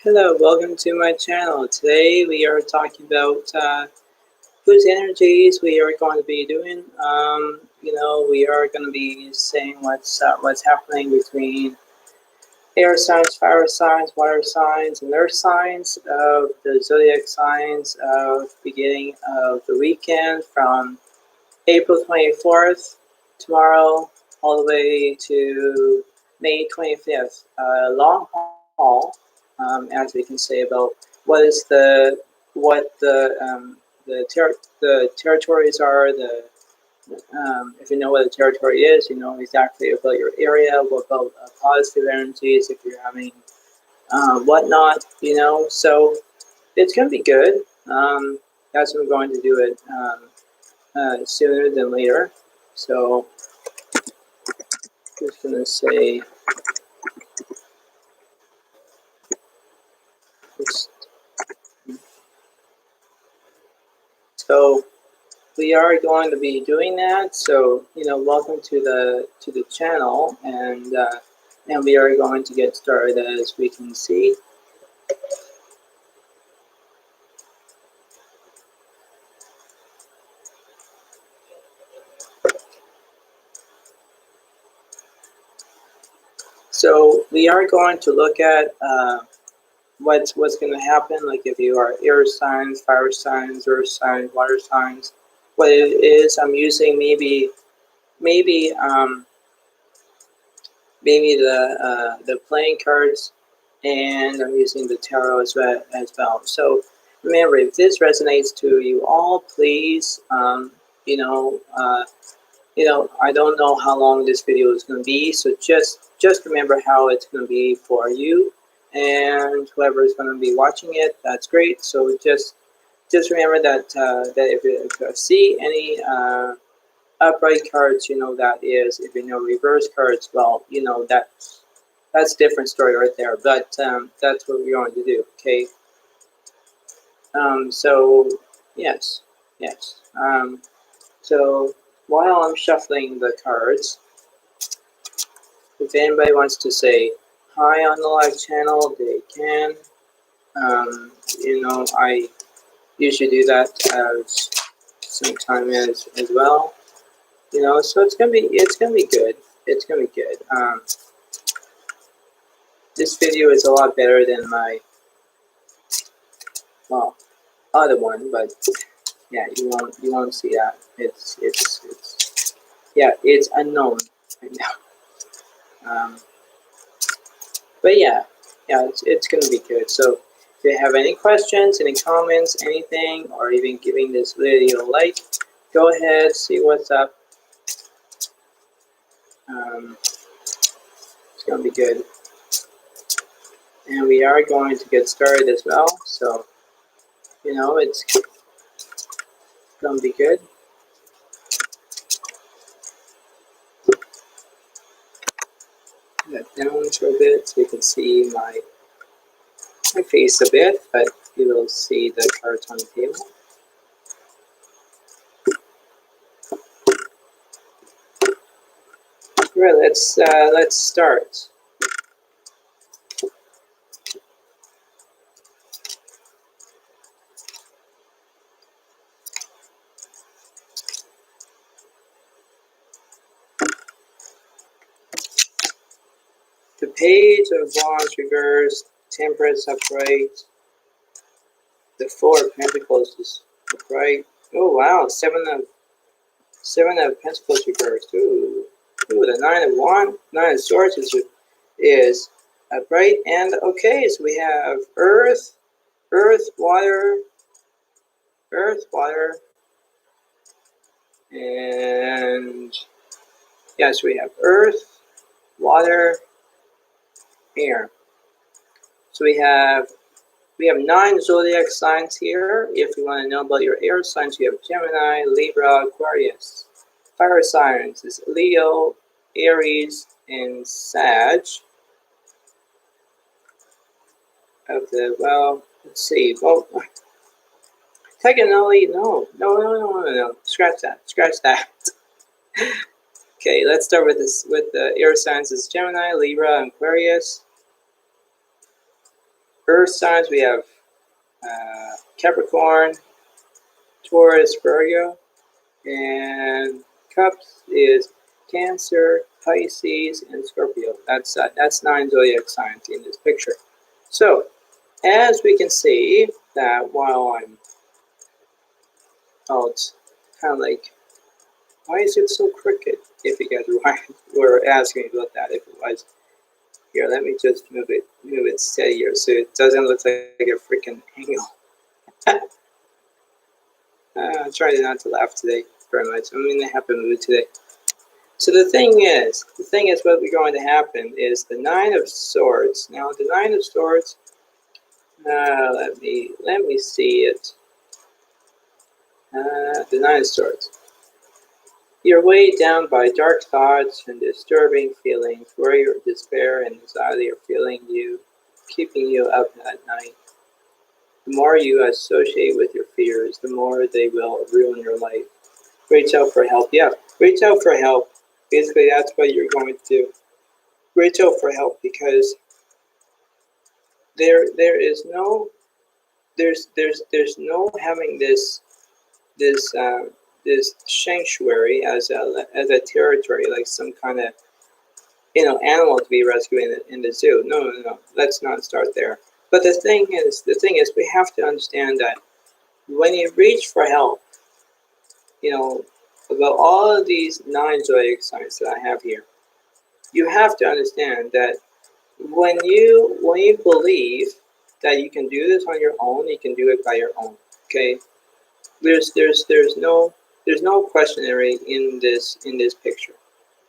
Hello, welcome to my channel. Today we are talking about whose energies we are going to be doing. We are going to be saying what's happening between air signs, fire signs, water signs, and earth signs of the zodiac signs of beginning of the weekend from April 24th, tomorrow, all the way to May 25th. Long haul, as we can say about what is the territories are. If you know what a territory is, you know exactly about your area. What about positive energies if you're having whatnot. So it's gonna be good. That's what I'm going to do it. Sooner than later. So just gonna say this. So we are going to be doing that. So welcome to the channel, and we are going to get started as we can see. So we are going to look at what's going to happen, like if you are air signs, fire signs, earth signs, water signs. What it is, I'm using maybe the playing cards, and I'm using the tarot as well. So remember, if this resonates to you all, please, I don't know how long this video is going to be, so just remember how it's going to be for you, and whoever is going to be watching it, that's great. So just remember that if you see any upright cards, that is. If reverse cards, well, that's a different story right there. But that's what we're going to do. Okay. So yes. So while I'm shuffling the cards, if anybody wants to say hi on the live channel, they can. I usually do that sometime as well. So it's gonna be good. It's gonna be good. This video is a lot better than my other one, but yeah, you won't see that. It's unknown right now. But yeah, it's gonna be good. So if you have any questions, any comments, anything, or even giving this video a like, go ahead, see what's up. It's gonna be good, and we are going to get started as well. So it's gonna be good. That down for a bit so you can see my face a bit, but you will see the cards on the table. Right, let's start. The Page of Wands reversed, Temperance upright, the Four of Pentacles is upright. Oh wow, Seven of Pentacles reversed. Ooh, the Nine of Swords is upright, and okay, so we have Earth, Water, and yes, we have Earth, Water, Air. So we have 9 zodiac signs here. If you want to know about your air signs, you have Gemini, Libra, Aquarius. Fire signs is Leo, Aries, and Sag. Let's see. Well, technically, no. Scratch that. Okay, let's start with this. With the air signs is Gemini, Libra, and Aquarius. Earth signs, we have Capricorn, Taurus, Virgo, and Cups is Cancer, Pisces, and Scorpio. That's 9 zodiac signs in this picture. So, as we can see, that while I'm out, kind of like, why is it so crooked? If you guys were asking about that, if it was here, let me just move it steadier so it doesn't look like a freaking angle. I'm trying not to laugh today very much. I'm in a happy mood today. So the thing is, what we're going to happen is the Nine of Swords. Now the Nine of Swords. Let me see it. The Nine of Swords. You're weighed down by dark thoughts and disturbing feelings, where your despair and anxiety are keeping you up at night. The more you associate with your fears, the more they will ruin your life. Reach out for help. Yeah, reach out for help. Basically, that's what you're going to do. Reach out for help because there is no there's no having this this sanctuary as a territory, like some kind of animal to be rescued in the zoo. No. Let's not start there. But the thing is, we have to understand that when you reach for help, about all of these 9 zodiac signs that I have here, you have to understand that when you believe that you can do this on your own, you can do it by your own. Okay, there's no questionary in this picture.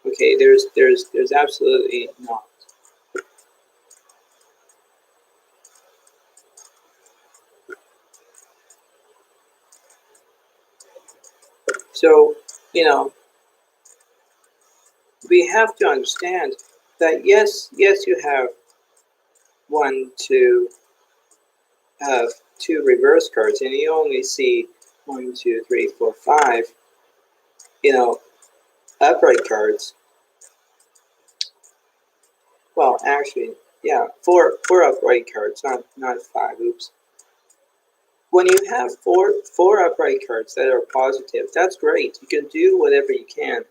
Okay, there's absolutely not. So we have to understand that yes, you have have 2 reverse cards, and you only see 1, 2, 3, 4, 5, upright cards. Well, actually, yeah, four upright cards, not 5. Oops. When you have four upright cards that are positive, that's great. You can do whatever you can.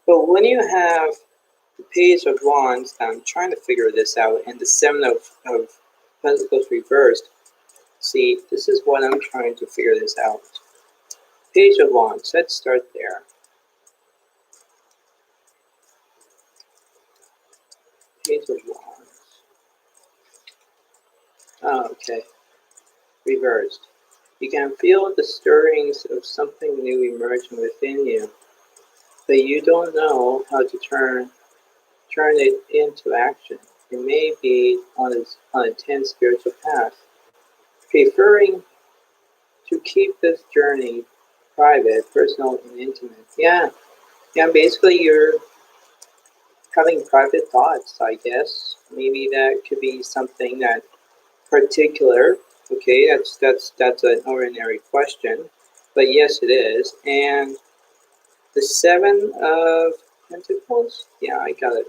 But when you have the Page of Wands, I'm trying to figure this out, and the 7 of Pentacles reversed. See, this is what I'm trying to figure this out. Page of Wands, let's start there. Page of Wands. Oh, okay. Reversed. You can feel the stirrings of something new emerging within you, but you don't know how to turn it into action. You may be on a tense spiritual path, preferring to keep this journey private, personal, and intimate. Yeah, basically you're having private thoughts, I guess. Maybe that could be something that particular. Okay, that's an ordinary question, but yes, it is. And the 7 of Pentacles. Yeah, I got it.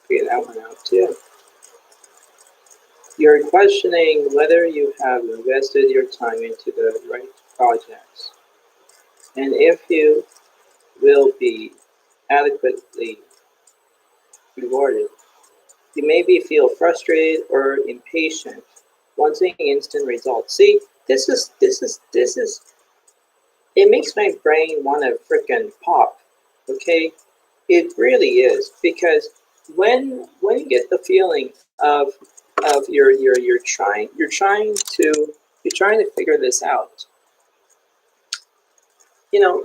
Figure that one out too. You're questioning whether you have invested your time into the right projects, and if you will be adequately rewarded. You maybe feel frustrated or impatient, wanting instant results. See, this is. It makes my brain want to frickin' pop. Okay, it really is, because when you get the feeling of you're trying to figure this out.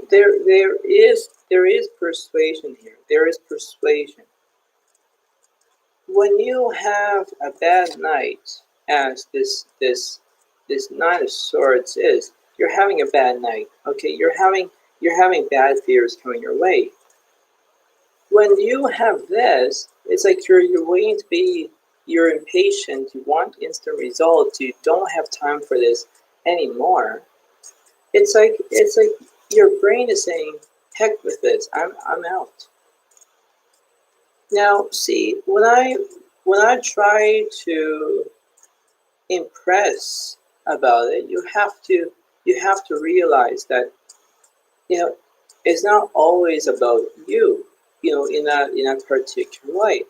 There is persuasion here. There is persuasion. When you have a bad night, as this 9 of Swords is, you're having a bad night. Okay, you're having bad fears coming your way. When you have this, it's like you're waiting to be. You're impatient. You want instant results. You don't have time for this anymore. It's like your brain is saying, "Heck with this. I'm out." Now, see, when I try to impress about it, you have to realize that, it's not always about you, in a particular way.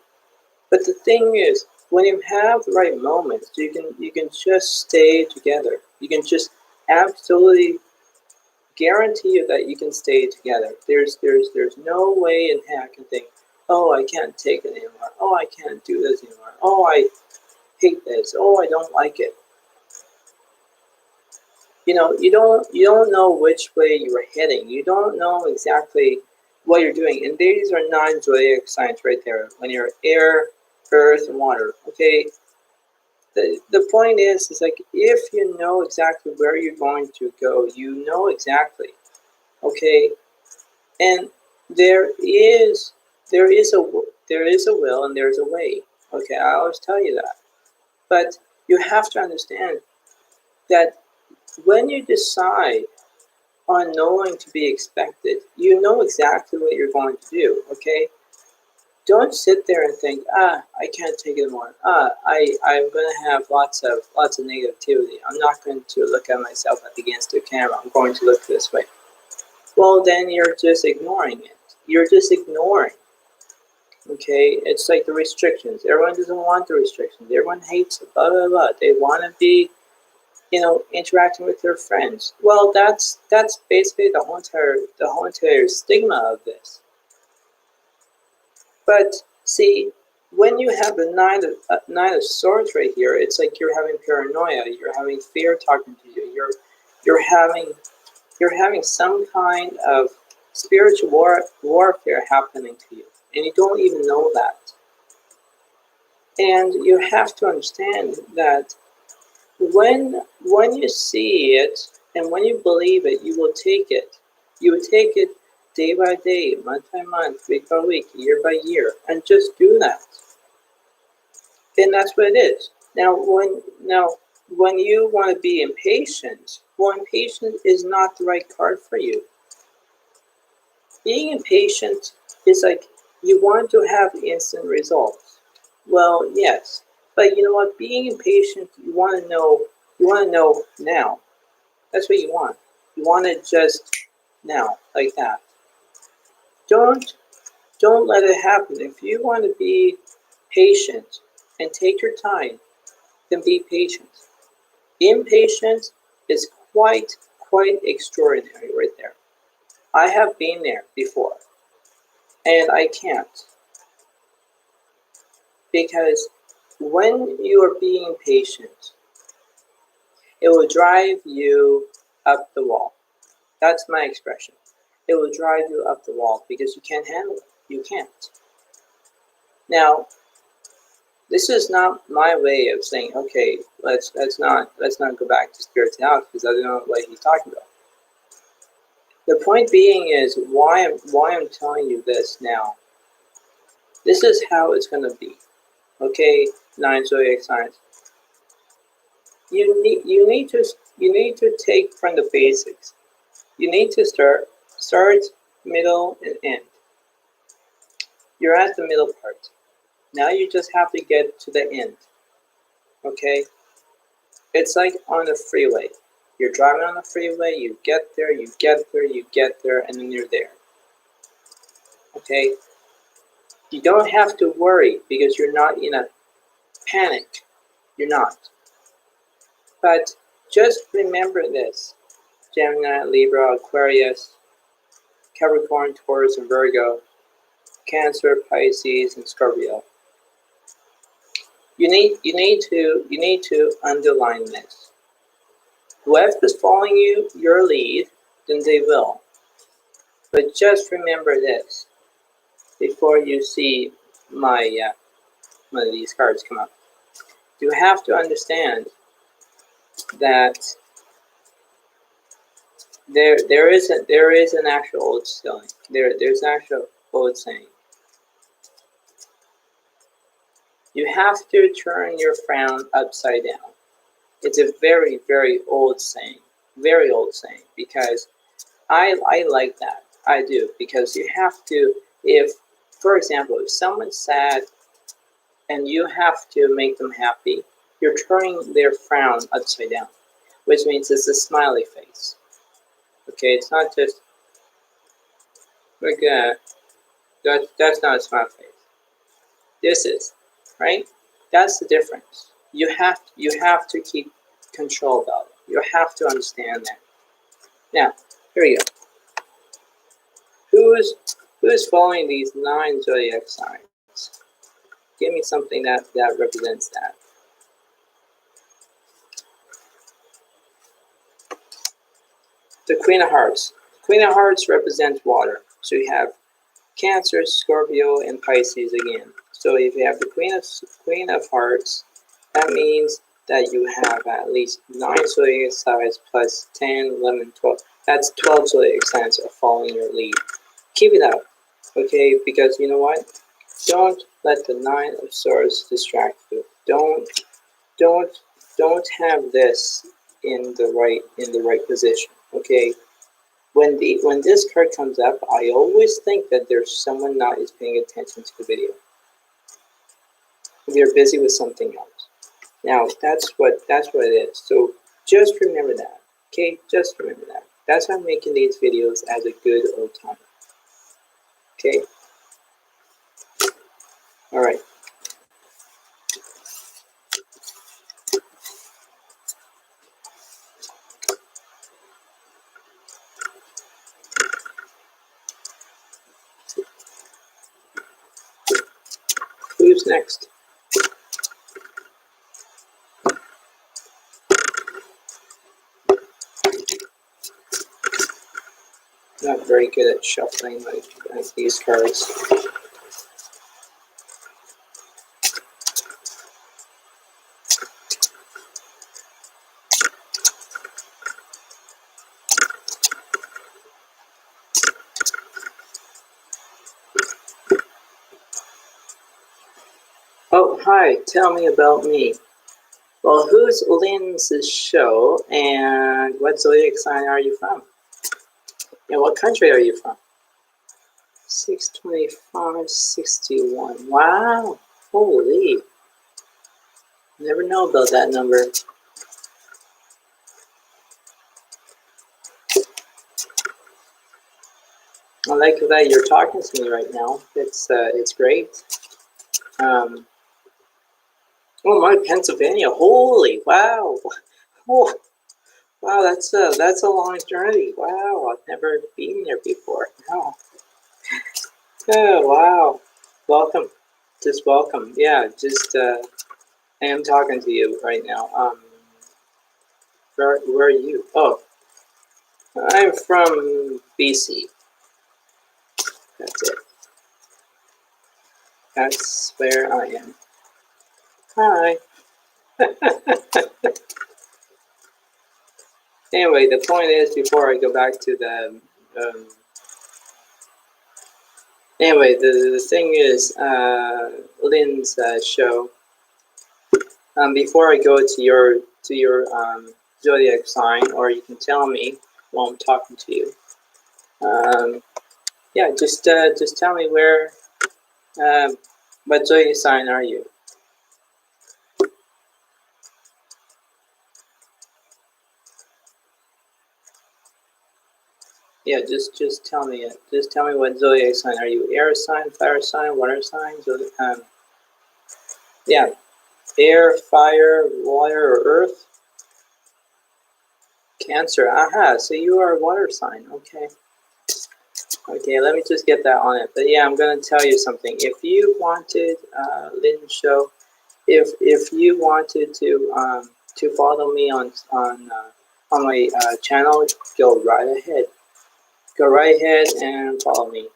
But the thing is, when you have the right moments, you can just stay together. You can just absolutely guarantee you that you can stay together. There's no way in heck I can think, oh, I can't take it anymore. Oh, I can't do this anymore. Oh, I hate this. Oh, I don't like it. You don't know which way you are heading. You don't know exactly what you're doing. And these are non-zodiac signs right there. When you're air, earth, and water. Okay. The point is like, if you know exactly where you're going to go, you know exactly. Okay. And there is a will and there's a way. Okay, I always tell you that. But you have to understand that when you decide on knowing to be expected, you know exactly what you're going to do. Okay, don't sit there and think, I can't take it anymore. I'm going to have lots of negativity. I'm not going to look at myself against the camera. I'm going to look this way. Well, then you're just ignoring it. You're just ignoring. Okay, it's like the restrictions. Everyone doesn't want the restrictions. Everyone hates it. Blah blah blah. They want to be, interacting with their friends. Well, that's basically the whole entire stigma of this. But see, when you have the nine of swords right here, it's like you're having paranoia. You're having fear talking to you. You're having some kind of spiritual warfare happening to you, and you don't even know that. And you have to understand that when you see it and when you believe it, you will take it. You will take it day by day, month by month, week by week, year by year, and just do that. And that's what it is. Now when you want to be impatient, well, impatient is not the right card for you. Being impatient is like you want to have instant results. Well, yes, but you know what? Being impatient, you want to know. You want to know now. That's what you want. You want it just now, like that. Don't don't let it happen. If you want to be patient and take your time, then be patient. Impatience is quite extraordinary right there. I have been there before, and I can't, because when you are being patient, it will drive you up the wall. That's my expression. It will drive you up the wall because you can't handle it. You can't. Now, this is not my way of saying, okay, let's not go back to spirituality, because I don't know what he's talking about. The point being is why I'm telling you this now. This is how it's going to be. Okay, 9 zodiac signs. You need to take from the basics. You need to start, middle, and end. You're at the middle part. Now you just have to get to the end. Okay? It's like on the freeway. You're driving on the freeway, you get there, and then you're there. Okay? You don't have to worry because you're not in a panic. You're not. But just remember this. Gemini, Libra, Aquarius, Capricorn, Taurus, and Virgo, Cancer, Pisces, and Scorpio. You need to underline this. Whoever is following your lead, then they will. But just remember this before you see my one of these cards come up. You have to understand that there is an actual old saying. There's an actual old saying. You have to turn your frown upside down. It's a very, very old saying. Very old saying, because I like that. I do, because you have to, for example, if someone's sad and you have to make them happy, you're turning their frown upside down, which means it's a smiley face. Okay, it's not just like that's not a smiley face. This is, right? That's the difference. You have to keep control about it. You have to understand that. Now, here we go. Who is following these 9 zodiac signs? Give me something that represents that. The Queen of Hearts. Queen of Hearts represents water. So you have Cancer, Scorpio, and Pisces again. So if you have the Queen of Hearts, that means that you have at least 9 zodiac signs plus 10, 11, 12. That's 12 zodiac signs are following your lead. Keep it up, okay? Because you know what? Don't let the 9 of Swords distract you. Don't have this in the right position, okay? When this card comes up, I always think that there's someone not is paying attention to the video. They're busy with something else. Now that's what it is. So just remember that, okay? Just remember that. That's why I'm making these videos as a good old time. Okay. All right. Who's next? Not very good at shuffling like these cards. Oh, hi. Tell me about me. Well, who's Lynn's show, and what zodiac sign are you from? And what country are you from? 62561. Wow. Holy. Never know about that number. I like that you're talking to me right now. It's great. Oh my, Pennsylvania! Holy wow! Oh, wow, that's a long journey. Wow, I've never been there before. No. Oh wow! Welcome. Just welcome. Yeah, just I am talking to you right now. Where are you? Oh, I'm from BC. That's it. That's where I am. Hi. Anyway, the point is, before I go back to the anyway, the thing is, Lynn's show. Before I go to your zodiac sign, or you can tell me while I'm talking to you. Yeah, just tell me where. What zodiac sign are you? Yeah, just tell me it. Just tell me what zodiac sign are you? Air sign, fire sign, water sign. Yeah, air, fire, water, or earth. Cancer. Aha. So you are a water sign. Okay. Okay. Let me just get that on it. But yeah, I'm gonna tell you something. If you wanted Lynn's show, if you wanted to follow me on my channel, go right ahead. Go right ahead and follow me.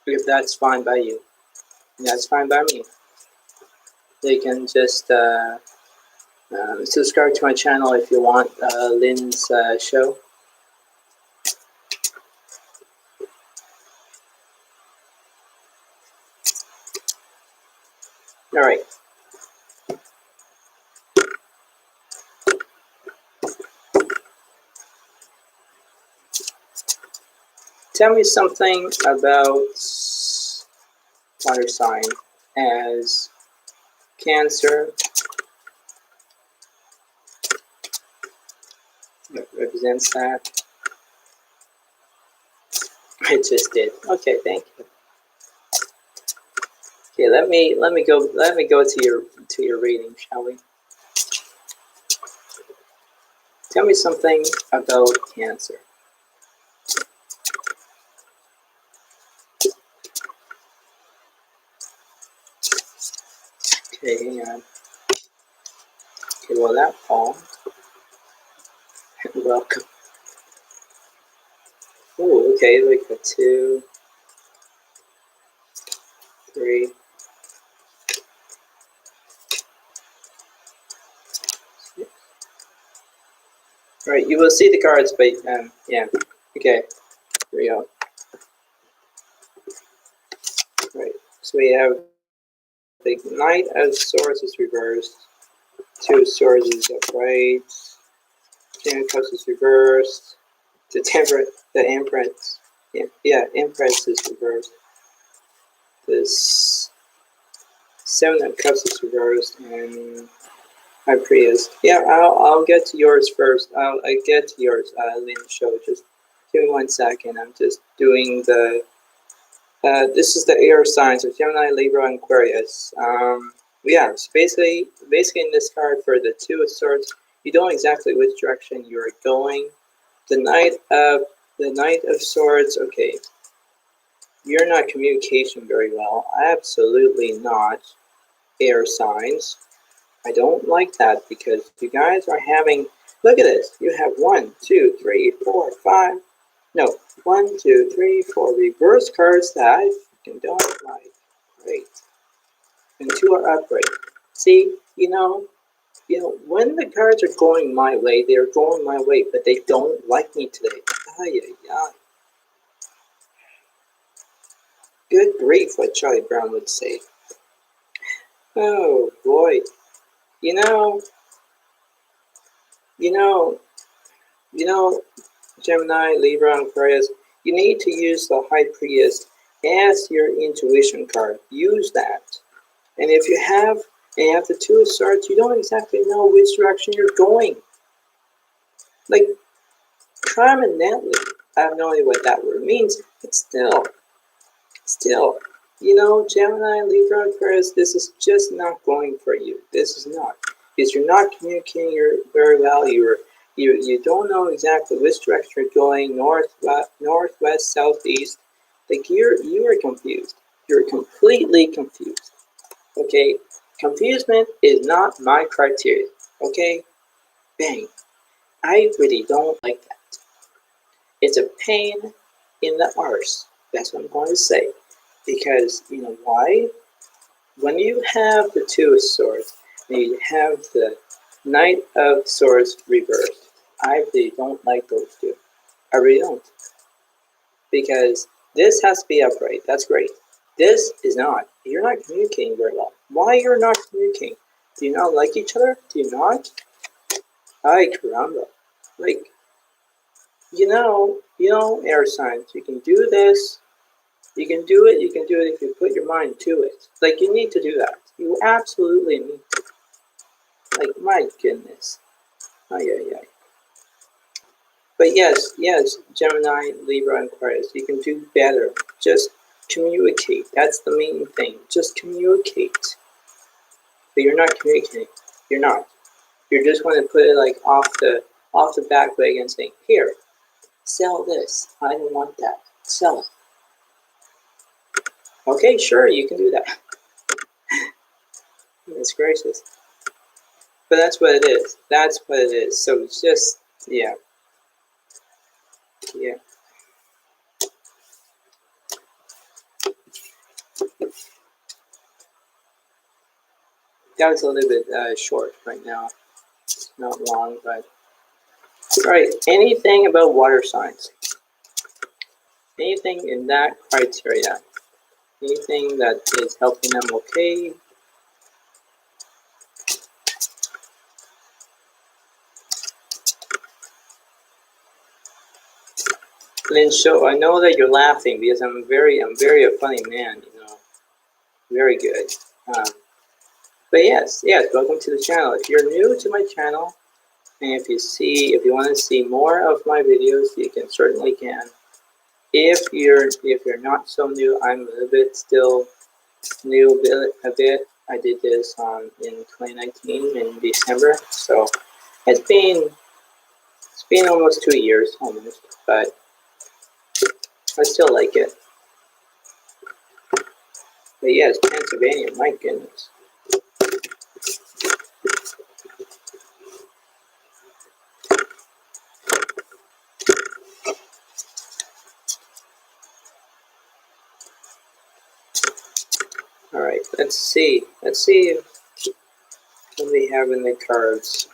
If that's fine by you, that's fine by me. You can just subscribe to my channel if you want Lynn's show. All right. Tell me something about water sign. as Cancer represents that. I just did. Okay, thank you. Okay, let me go to your reading, shall we? Tell me something about Cancer. Okay, hang on. Okay, well that Pong. Welcome. Oh, okay, like a 2, 3. All right, you will see the cards, but yeah. Okay, here we go. All right, so we have the Knight of Swords is reversed. 2 of Swords is upright. 10 of Cups is reversed. The Temperate, the Empress, yeah, Empress is reversed. This 7 of Cups is reversed, and High Priest. Yeah, I'll get to yours first. I'll get to yours, Lynn Show. Just give me 1 second. I'm just doing the. This is the air signs of Gemini, Libra, and Aquarius. Yeah, so basically in this card for the 2 of Swords, you don't know exactly which direction you're going. The Knight of Swords. Okay, you're not communication very well. Absolutely not. Air signs. I don't like that because you guys are having. Look at this. You have 1, 2, 3, 4, 5. No, 1, 2, 3, 4 reverse cards that I fucking don't like. Great. And 2 are upright. See, you know, when the cards are going my way, they're going my way, but they don't like me today. Ay, ay, ay. Good grief, what Charlie Brown would say. Oh boy. You know, Gemini, Libra, and Aquarius, you need to use the High Priest as your intuition card. Use that. And if you have the 2 of Swords, you don't exactly know which direction you're going. Like, prominently. I have no idea what that word means, but still, Gemini, Libra, Aquarius, this is just not going for you. This is not. Because you're not communicating very well. You don't know exactly which direction you're going, northwest, southeast. Like, you are confused. You're completely confused. Okay? Confusement is not my criteria. Okay? Bang. I really don't like that. It's a pain in the arse. That's what I'm going to say. Because, you know why? When you have the 2 of Swords, and you have the Knight of Swords reversed, I really don't like those 2. I really don't. Because this has to be upright. That's great. This is not. You're not communicating very well. Why you're not communicating? Do you not like each other? Do you not? Ay, caramba. Like, air signs, you can do this. You can do it if you put your mind to it. Like, you need to do that. You absolutely need to. Like, my goodness. Ay, ay, ay. But yes, Gemini, Libra, and Aquarius, you can do better. Just communicate. That's the main thing. Just communicate. But you're not communicating. You're not. You're just going to put it like off the back wagon and saying, here, sell this. I don't want that. Sell it. Okay, sure, you can do that. It's gracious. But that's what it is. That's what it is. So it's just, yeah. That was a little bit short right now. It's not long, but. Alright, anything about water signs? Anything in that criteria? Anything that is helping them okay? Lin Show, I know that you're laughing because I'm very a funny man, Very good. But yes, welcome to the channel. If you're new to my channel, and if you want to see more of my videos, you can certainly can. If you're not so new, I'm a little bit still new a bit. I did this in 2019 in December, so it's been almost 2 years almost, but I still like it. But yes, Pennsylvania, my goodness. All right, let's see what we have in the cards.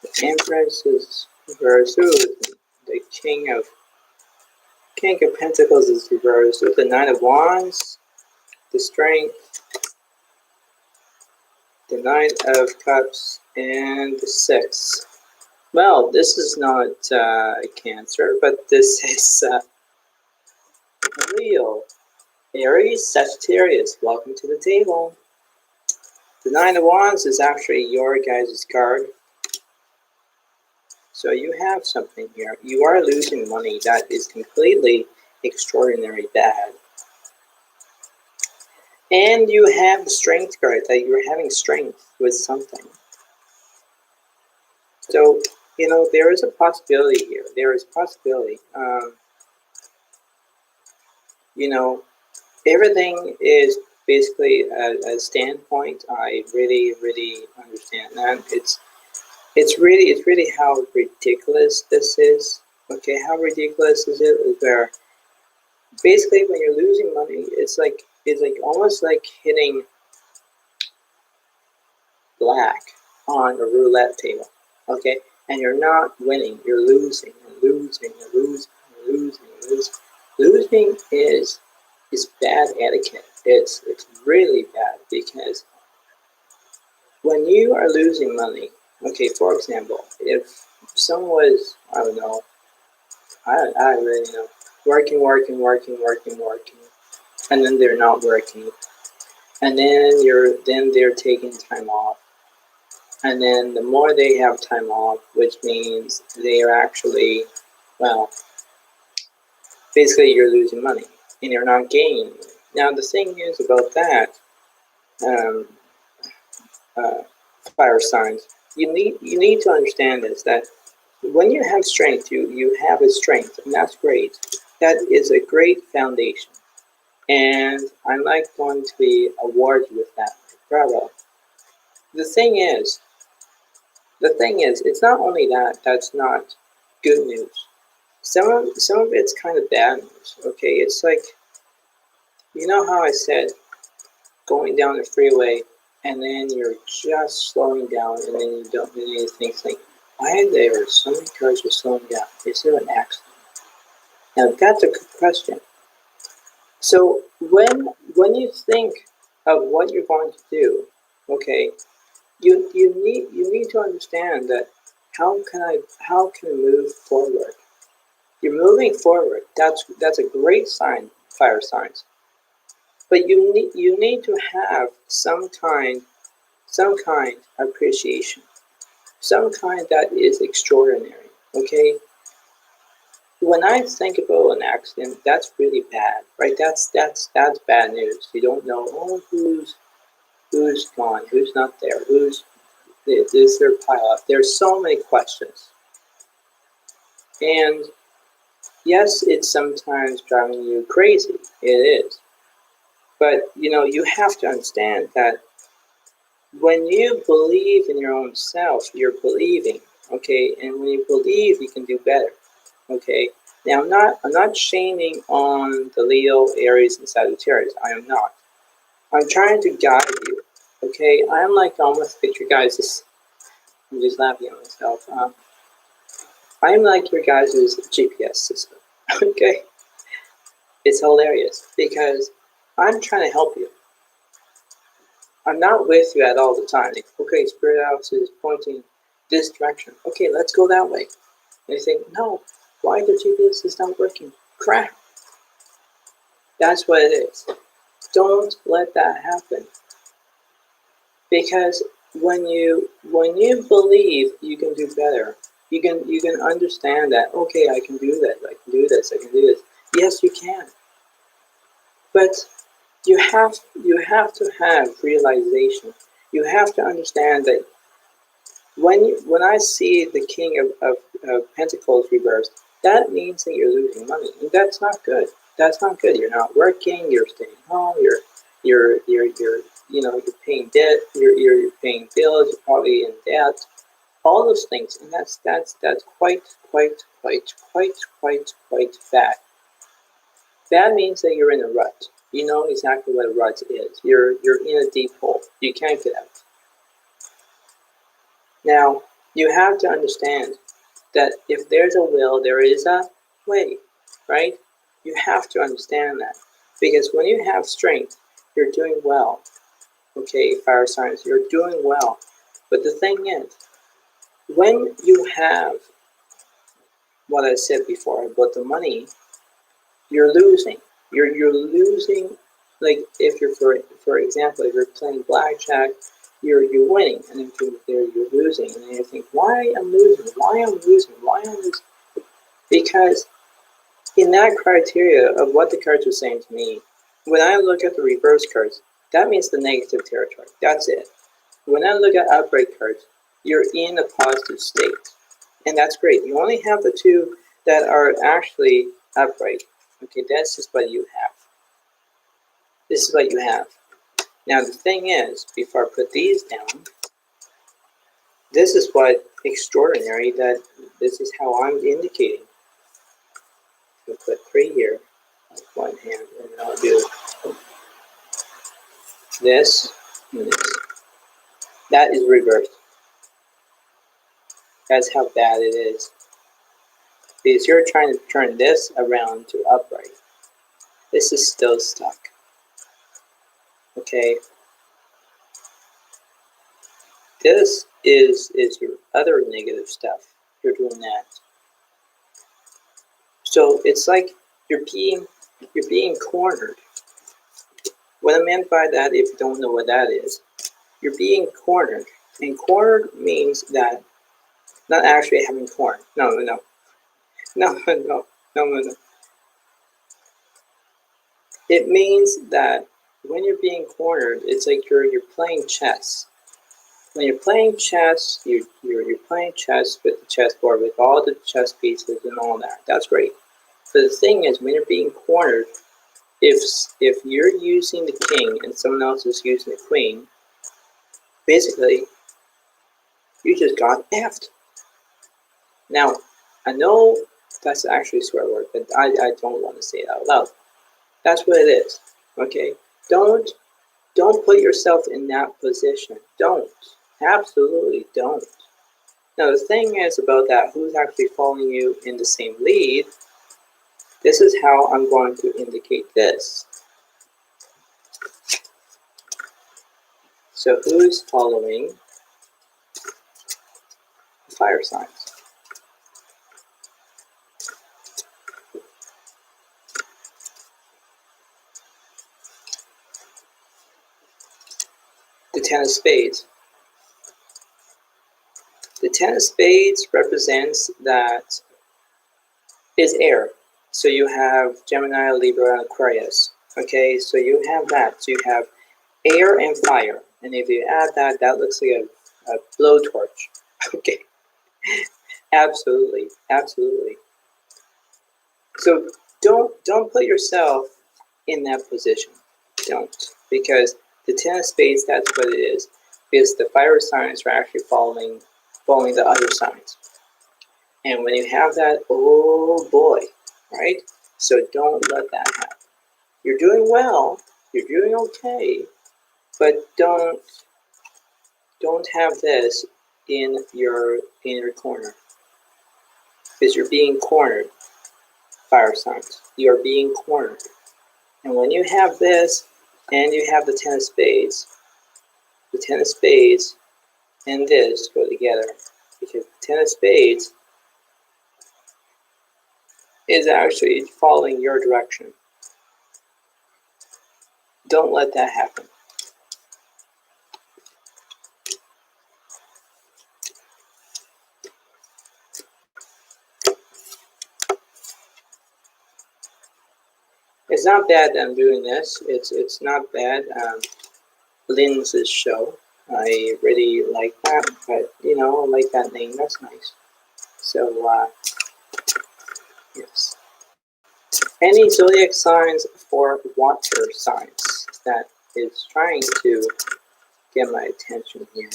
The Empress is reversed. The King of Pentacles is reversed. The Knight of Wands, the Strength, the Knight of Cups, and the Six. Well, this is not Cancer, but this is Leo, Aries, Sagittarius. Welcome to the table. The Nine of Wands is actually your guys' card. So you have something here. You are losing money. That is completely extraordinary bad. And you have the Strength card, that you're having strength with something. So, there is a possibility here. There is possibility. Everything is basically a standpoint. I really, really understand that. It's really how ridiculous this is. Okay, how ridiculous is it? Where basically when you're losing money, it's like almost like hitting black on a roulette table. Okay, and you're not winning. You're losing. You're losing. You're losing. You're losing. You're losing. Losing is bad etiquette. It's really bad, because when you are losing money, okay, for example, if someone was, I don't know, I don't really know, working, and then they're not working, and then they're taking time off, and then the more they have time off, which means they are actually, well, basically you're losing money and you're not gaining. Now the thing is about that, fire signs, you need to understand this, that when you have strength, you have a strength, and that's great. That is a great foundation, and I like going to be awarded with that. Bravo. The thing is, it's not only that that's not good news. Some of it's kind of bad news. Okay, it's like, how I said, going down the freeway, and then you're just slowing down, and then you don't do anything. Like, why are there so many cars are slowing down? Is there an accident? Now that's a good question. So when you think of what you're going to do, okay, you need to understand that how can I move forward? You're moving forward. That's a great sign, fire signs. But you need to have some kind of appreciation, some kind that is extraordinary. Okay. When I think about an accident, that's really bad, right? That's bad news. You don't know, who's gone, who's not there, is there pile up. There's so many questions, and yes, it's sometimes driving you crazy. It is, but you have to understand that when you believe in your own self, you're believing, okay, and when you believe, you can do better. Okay. Now I'm not shaming on the Leo, Aries, and Sagittarius. I am not. I'm trying to guide you. Okay. I am like almost picture guys. I'm just laughing at myself. I am like your guys' GPS system. Okay. It's hilarious because I'm trying to help you. I'm not with you at all the time. Like, okay, Spirit House is pointing this direction. Okay, let's go that way. And you think, no, why the GPS is not working? Crap. That's what it is. Don't let that happen. Because when you believe you can do better, you can understand that, okay, I can do that, I can do this, I can do this. Yes, you can. But you have to have realization. You have to understand that when I see the King of Pentacles reversed, that means that you're losing money, and that's not good. That's not good. You're not working. You're staying home. You're you're paying debt. You're paying bills. You're probably in debt. All those things, and that's quite bad. That means that you're in a rut. You know exactly what a rut is. You're in a deep hole. You can't get out. Now, you have to understand that if there's a will, there is a way, right? You have to understand that. Because when you have strength, you're doing well. Okay, fire signs, you're doing well. But the thing is, when you have what I said before about the money, you're losing. You're losing. Like if you're for example, if you're playing blackjack, you're winning, and if you're losing, and then you think, why I'm losing? Why I'm losing? Why I'm losing? Because in that criteria of what the cards are saying to me, when I look at the reverse cards, that means the negative territory. That's it. When I look at upright cards, you're in a positive state, and that's great. You only have the two that are actually upright. Okay, that's just what you have. This is what you have. Now the thing is, before I put these down, this is what extraordinary that this is how I'm indicating. I'll put 3 here with one hand, and then I'll do this and this. That is reversed. That's how bad it is. Because you're trying to turn this around to upright. This is still stuck. Okay. This is your other negative stuff. You're doing that. So it's like you're being cornered. What I meant by that, if you don't know what that is, you're being cornered. And cornered means that not actually having corn. No. It means that when you're being cornered, it's like you're playing chess. When you're playing chess, you're playing chess with the chessboard, with all the chess pieces and all that. That's great. But the thing is, when you're being cornered, if you're using the king and someone else is using the queen, basically, you just got effed. Now, I know that's actually a swear word, but I don't want to say it out loud. That's what it is. Okay? Don't put yourself in that position. Don't. Absolutely don't. Now, the thing is about that, who's actually following you in the same lead, this is how I'm going to indicate this. So who's following the fire signs? The Ten of Spades. The Ten of Spades represents that is air. So you have Gemini, Libra, and Aquarius. Okay, so you have that. So you have air and fire. And if you add that, that looks like a blowtorch. Okay. Absolutely. So don't put yourself in that position. Don't. Because the Ten of Spades, that's what it is. Because the fire signs are actually following the other signs. And when you have that, oh boy, right? So don't let that happen. You're doing well, you're doing okay, but don't have this in your corner. Because you're being cornered, fire signs. You're being cornered. And when you have this and you have the Ten of Spades, the 10 of spades and this go together, because the 10 of spades is actually following your direction. Don't let that happen. It's not bad that I'm doing this. It's not bad. Lynn's show. I really like that, but you know, I like that name. That's nice. So yes. Any zodiac signs for water signs that is trying to get my attention here.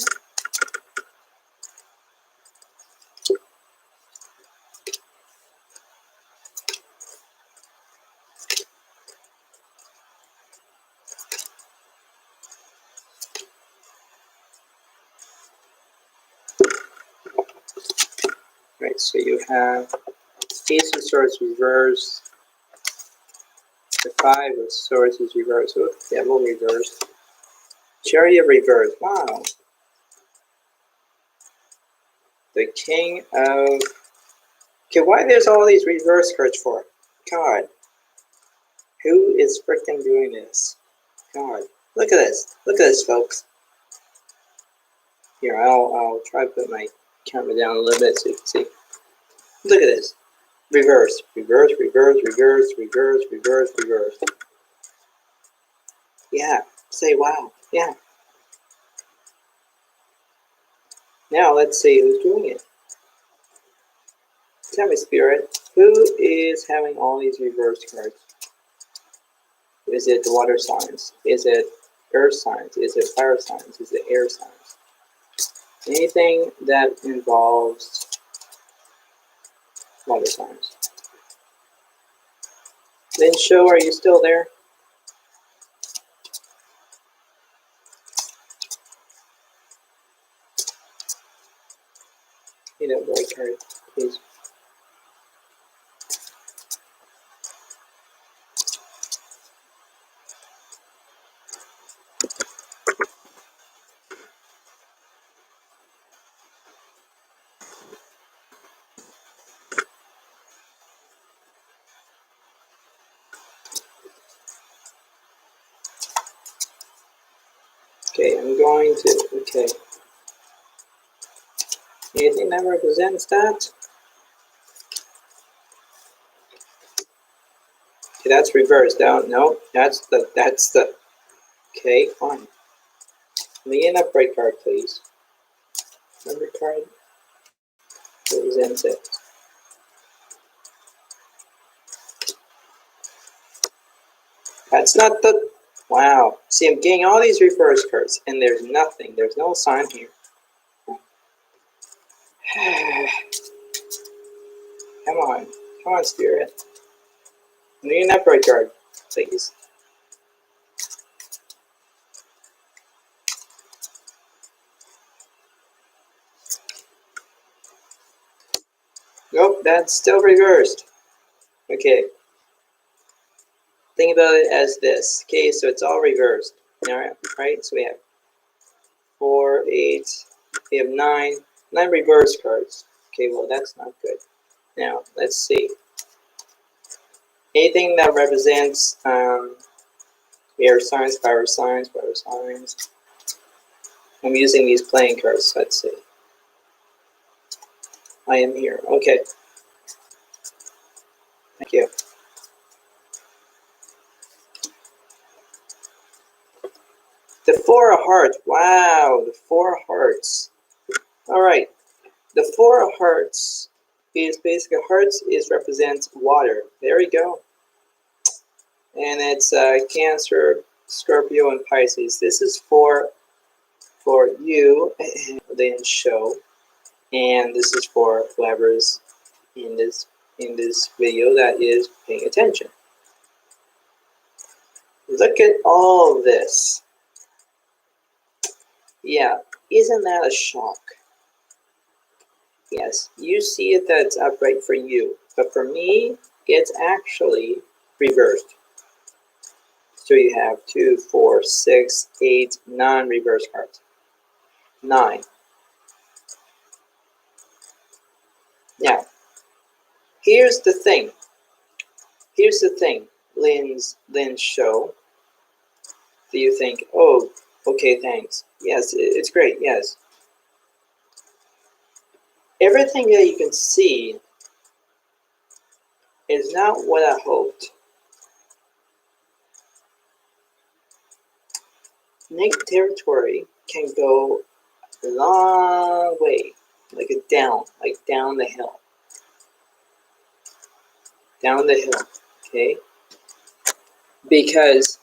Right, so you have Ace of Swords reversed, the Five of Swords is reversed, oh, Devil reversed, Chariot reversed, wow. The King of... Okay, why there's all these reverse cards for? God. Who is freaking doing this? God. Look at this. Look at this, folks. Here, I'll try to put my camera down a little bit so you can see. Look at this. Reverse, reverse, reverse, reverse, reverse, reverse, reverse. Yeah. Say wow. Yeah. Now let's see who's doing it. Tell me, Spirit, who is having all these reverse cards? Is it the water signs? Is it earth signs? Is it fire signs? Is it air signs? Anything that involves water signs. Then show, are you still there? You know, white card, please. Okay, I'm going to, okay. Anything that represents that? Okay, that's reversed. No, that's the, okay, fine. Let me get an upright card, please. Number card represents it. That's not the, wow. See, I'm getting all these reverse cards, and there's nothing. There's no sign here. Come on, Spirit. I need an upright card, please. Nope, that's still reversed. Okay. Think about it as this. Okay, so it's all reversed. Alright, right? So we have 4, 8, we have 9 reverse cards. Okay, well that's not good. Now, let's see. Anything that represents air signs, fire signs, water signs. I'm using these playing cards, let's see. I am here. Okay. Thank you. The Four of Hearts. Wow, the Four of Hearts. All right. The Four of Hearts is basically, hearts is represents water. There we go. And it's Cancer, Scorpio, and Pisces. This is for you, then show, and this is for whoever's in this video that is paying attention. Look at all this. Yeah, isn't that a shock? Yes, you see it that it's upright for you, but for me, it's actually reversed. So you have 2, 4, 6, 8 non-reverse cards. 9. Now, here's the thing. Lynn's show. Do you think, oh, okay, thanks. Yes, it's great, yes. Everything that you can see is not what I hoped. Negative territory can go a long way, like down the hill. Down the hill, okay? Because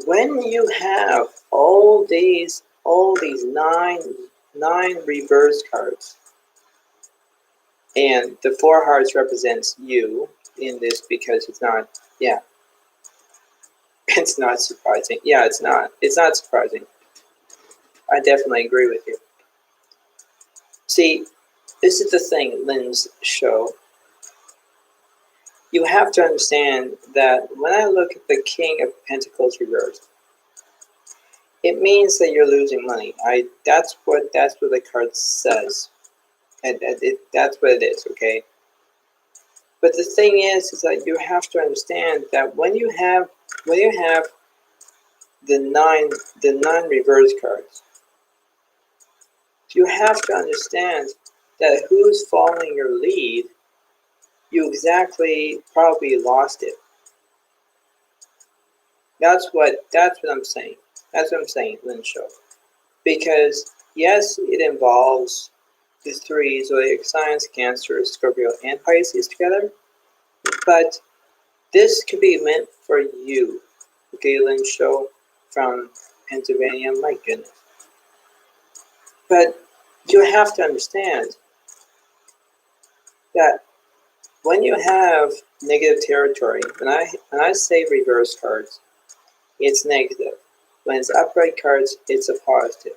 when you have all these nine reverse cards, and the 4 hearts represents you in this because it's not, yeah, it's not surprising. Yeah, it's not surprising. I definitely agree with you. See, this is the thing, Lynn's show. You have to understand that when I look at the King of Pentacles reversed, it means that you're losing money. That's what the card says, and that's what it is. Okay. But the thing is that you have to understand that when you have the nine reverse cards, you have to understand that who's following your lead, you exactly probably lost it. That's what I'm saying. That's what I'm saying, Lynn Show. Because yes, it involves the 3 zodiac signs, Cancer, Scorpio, and Pisces together. But this could be meant for you, okay, Lynn Show from Pennsylvania. My goodness. But you have to understand that when you have negative territory, when I say reverse cards, it's negative. When it's upright cards, it's a positive.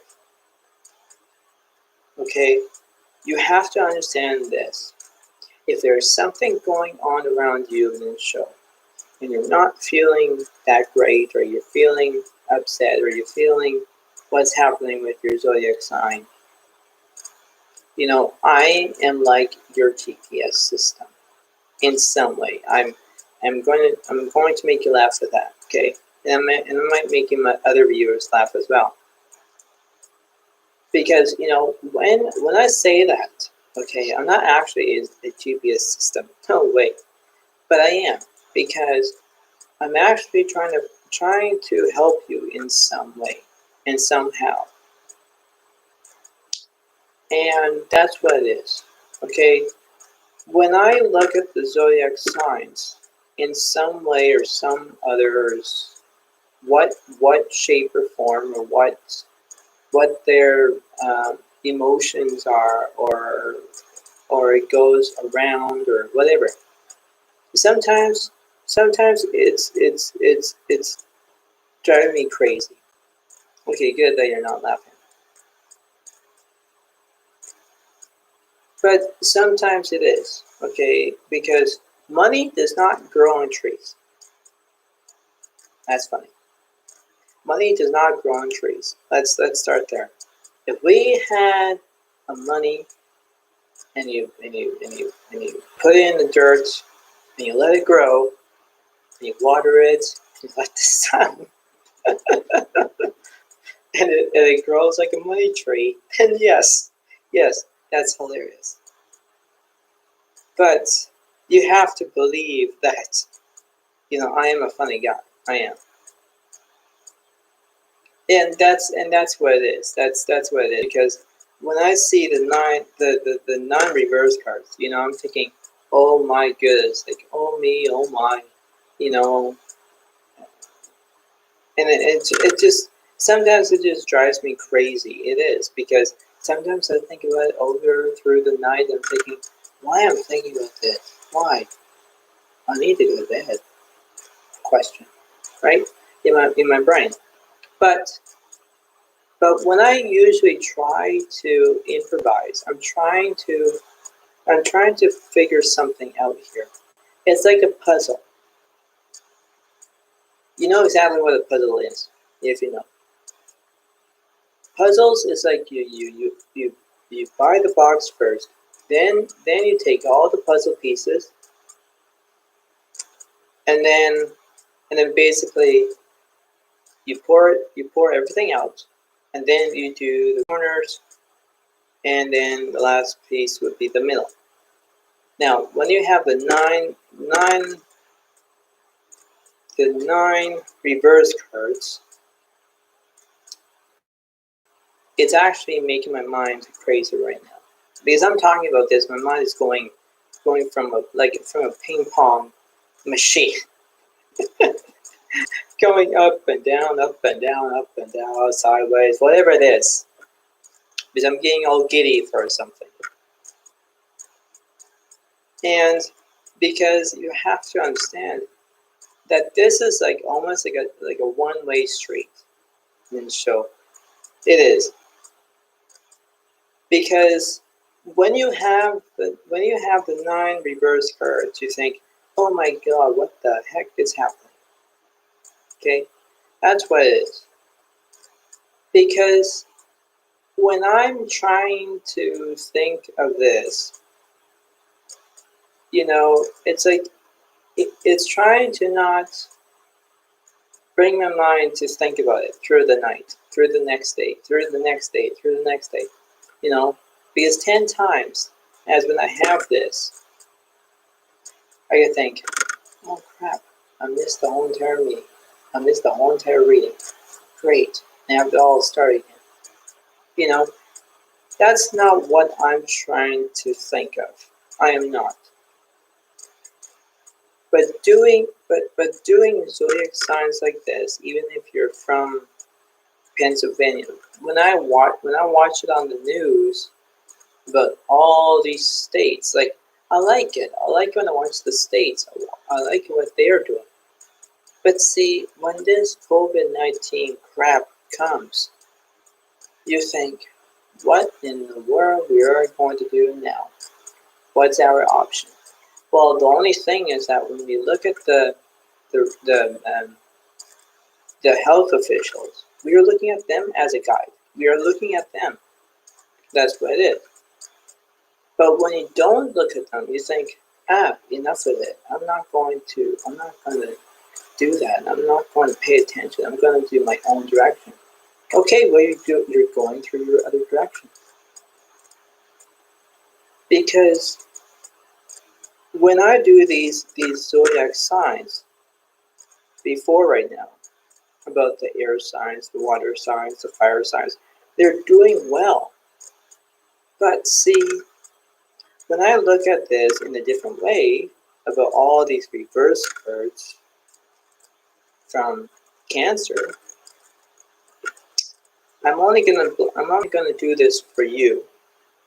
Okay? You have to understand this. If there's something going on around you in this show, and you're not feeling that great, or you're feeling upset, or you're feeling what's happening with your zodiac sign, you know, I am like your GPS system in some way. I'm going to make you laugh with that, okay? And I might make my other viewers laugh as well. Because, you know, when I say that, okay, I'm not actually a GPS system. No way. But I am, because I'm actually trying to help you in some way and somehow. And that's what it is. Okay? When I look at the zodiac signs, in some way or some others, what shape or form, or what their emotions are, or it goes around, or whatever. Sometimes it's driving me crazy. Okay, good that you're not laughing. But sometimes it is, okay, because money does not grow on trees. That's funny. Money does not grow on trees. Let's start there. If we had a money, and you put it in the dirt, and you let it grow, and you water it, you let the sun, and it grows like a money tree, then yes, that's hilarious. But you have to believe that, you know, I am a funny guy. I am. And that's what it is. That's what it is. Because when I see the non-reverse cards, you know, I'm thinking, oh my goodness, like, oh me, oh my, you know, and it just, sometimes it just drives me crazy. It is, because sometimes I think about it over through the night. I'm thinking, why am I thinking about this? Why? I need to go to bed. Question, right? In my brain. But when I usually try to improvise, I'm trying to figure something out here. It's like a puzzle. You know exactly what a puzzle is, if you know. Puzzles is like you buy the box first, then you take all the puzzle pieces, and then basically you pour everything out, and then you do the corners, and then the last piece would be the middle. Now, when you have the nine reverse cards, it's actually making my mind crazy right now. Because I'm talking about this, my mind is going from a ping pong machine, going up and down, up and down, up and down, sideways, whatever it is. Because I'm getting all giddy for something. And because you have to understand that this is like almost like a one-way street in the show. It is. Because when you have the 9 reverse cards, you think, oh my god, what the heck is happening? Okay? That's what it is. Because when I'm trying to think of this, it's like it's trying to not bring my mind to think about it through the night, through the next day, through the next day, through the next day. Because 10 times, as when I have this, I could think, oh crap, I missed the whole entire meeting. I missed the whole entire reading. Great, now I have to all start again. That's not what I'm trying to think of. I am not. But doing zodiac signs like this, even if you're from Pennsylvania, when I watch it on the news about all these states, like I like it. I like when I watch the states. I like what they're doing. But see, when this COVID-19 crap comes, you think, what in the world we are going to do now? What's our option? Well, the only thing is that when we look at the health officials, we are looking at them as a guide. We are looking at them. That's what it is. But when you don't look at them, you think, enough of it. I'm not going to do that. I'm not going to pay attention. I'm going to do my own direction. Okay, well, you're going through your other direction. Because when I do these zodiac signs before right now, about the air signs, the water signs, the fire signs, they're doing well. But see, when I look at this in a different way, about all these reverse cards from Cancer, I'm only gonna do this for you.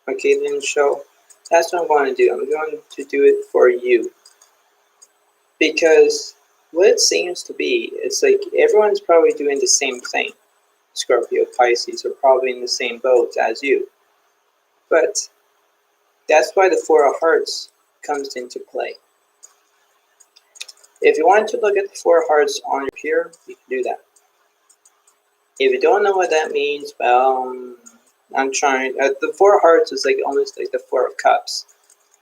Okay, then show. That's what I'm going to do. I'm going to do it for you. Because what it seems to be, it's like everyone's probably doing the same thing. Scorpio, Pisces are probably in the same boat as you. But that's why the Four of Hearts comes into play. If you want to look at the Four of Hearts on your peer, you can do that. If you don't know what that means, well, I'm trying. The Four of Hearts is like almost like the Four of Cups.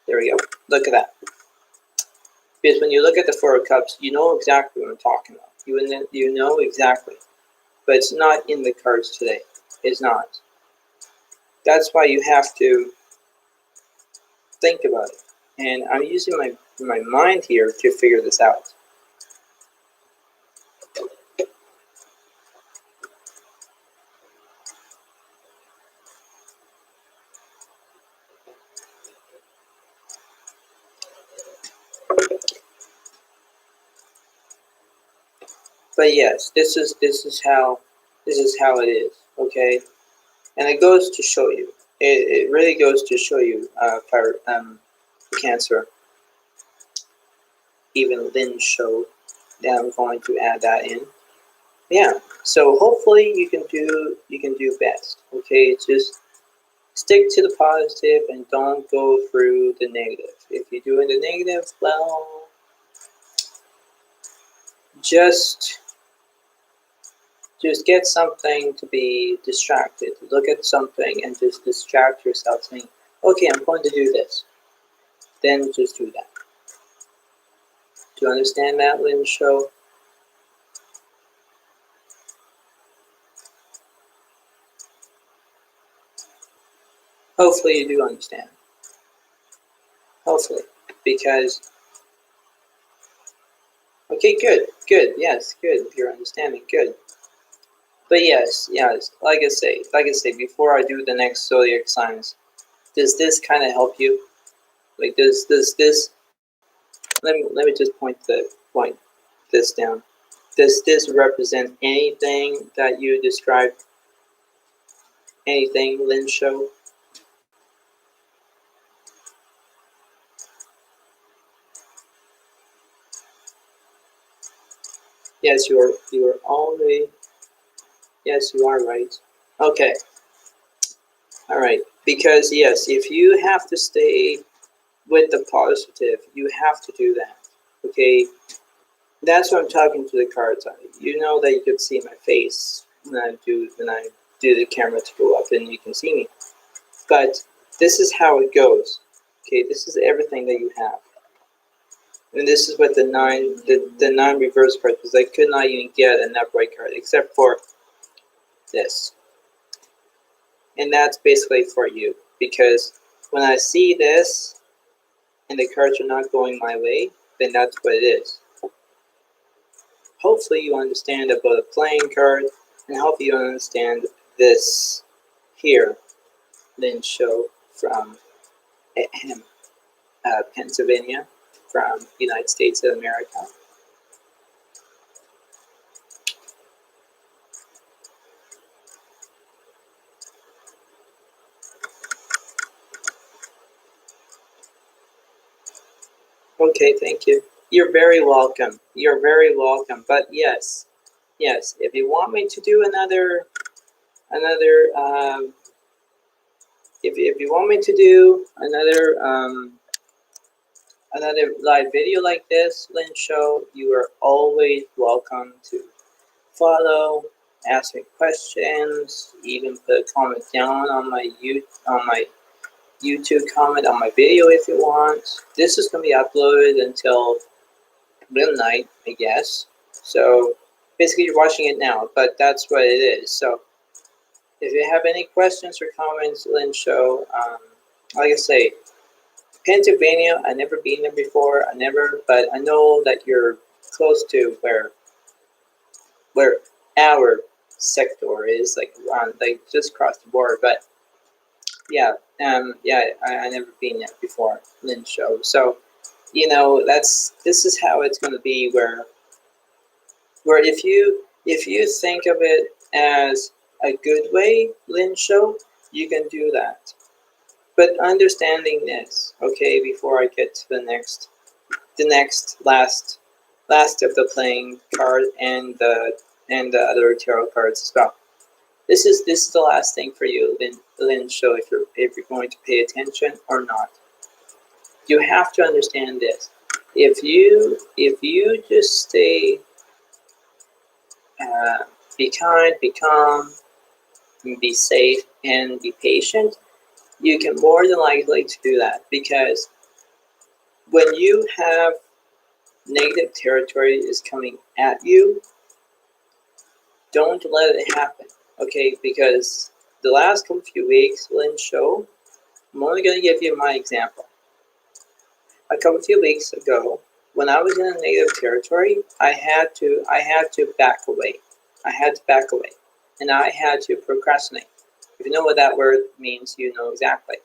There we go. Look at that. Because when you look at the Four of Cups, you know exactly what I'm talking about. You know exactly. But it's not in the cards today. It's not. That's why you have to think about it. And I'm using my mind here to figure this out. But yes, this is how it is. Okay, and it goes to show you. It really goes to show you, Cancer. Even Lynn showed that. I'm going to add that in. Yeah. So hopefully you can do best. Okay, just stick to the positive and don't go through the negative. If you're doing the negative, well, just Just get something to be distracted. Look at something and just distract yourself saying, okay, I'm going to do this. Then just do that. Do you understand that, Lynn Show? Hopefully you do understand. Hopefully. Because, okay, good, yes, good. You're understanding, good. But yes, like I say, before I do the next zodiac signs, does this kind of help you? Like, does this? Let me just point this down. Does this represent anything that you described? Anything, Lynn Show? Yes, you are already. Yes, you are right. Okay, all right. Because yes, if you have to stay with the positive, you have to do that. Okay, that's what I'm talking to the cards on. You know that you can see my face when I do the camera to go up, and you can see me. But this is how it goes. Okay, this is everything that you have. And this is what the nine reverse card, because I could not even get an upright card except for this. And that's basically for you, because when I see this and the cards are not going my way, then that's what it is. Hopefully you understand about a playing card, and hopefully you understand this here, Lynn Show from Pennsylvania, from United States of America. Okay, thank you. You're very welcome. You're very welcome. But yes, if you want me to do another, if you want me to do another live video like this, Lynn Show, you are always welcome to follow, ask me questions, even put a comment down on my YouTube comment on my video if you want. This is going to be uploaded until midnight, I guess. So basically you're watching it now, but that's what it is. So if you have any questions or comments, Lynn Show, like I say, Pennsylvania, I've never been there before. But I know that you're close to where our sector is, like around, like just across the border. But yeah, I never been there before, Lynn Show. So this is how it's going to be, where if you think of it as a good way, Lynn Show, you can do that. But understanding this, okay, before I get to the last of the playing card and the other tarot cards as well. This is the last thing for you, Lynn Show, if you're going to pay attention or not. You have to understand this. If you just stay, be kind, be calm, be safe, and be patient, you can more than likely to do that, because when you have negative territory is coming at you, don't let it happen, okay? Because the last few weeks, Lynn Show, I'm only going to give you my example. A few weeks ago, when I was in a negative territory, I had to back away. I had to back away, and I had to procrastinate. If you know what that word means, you know exactly.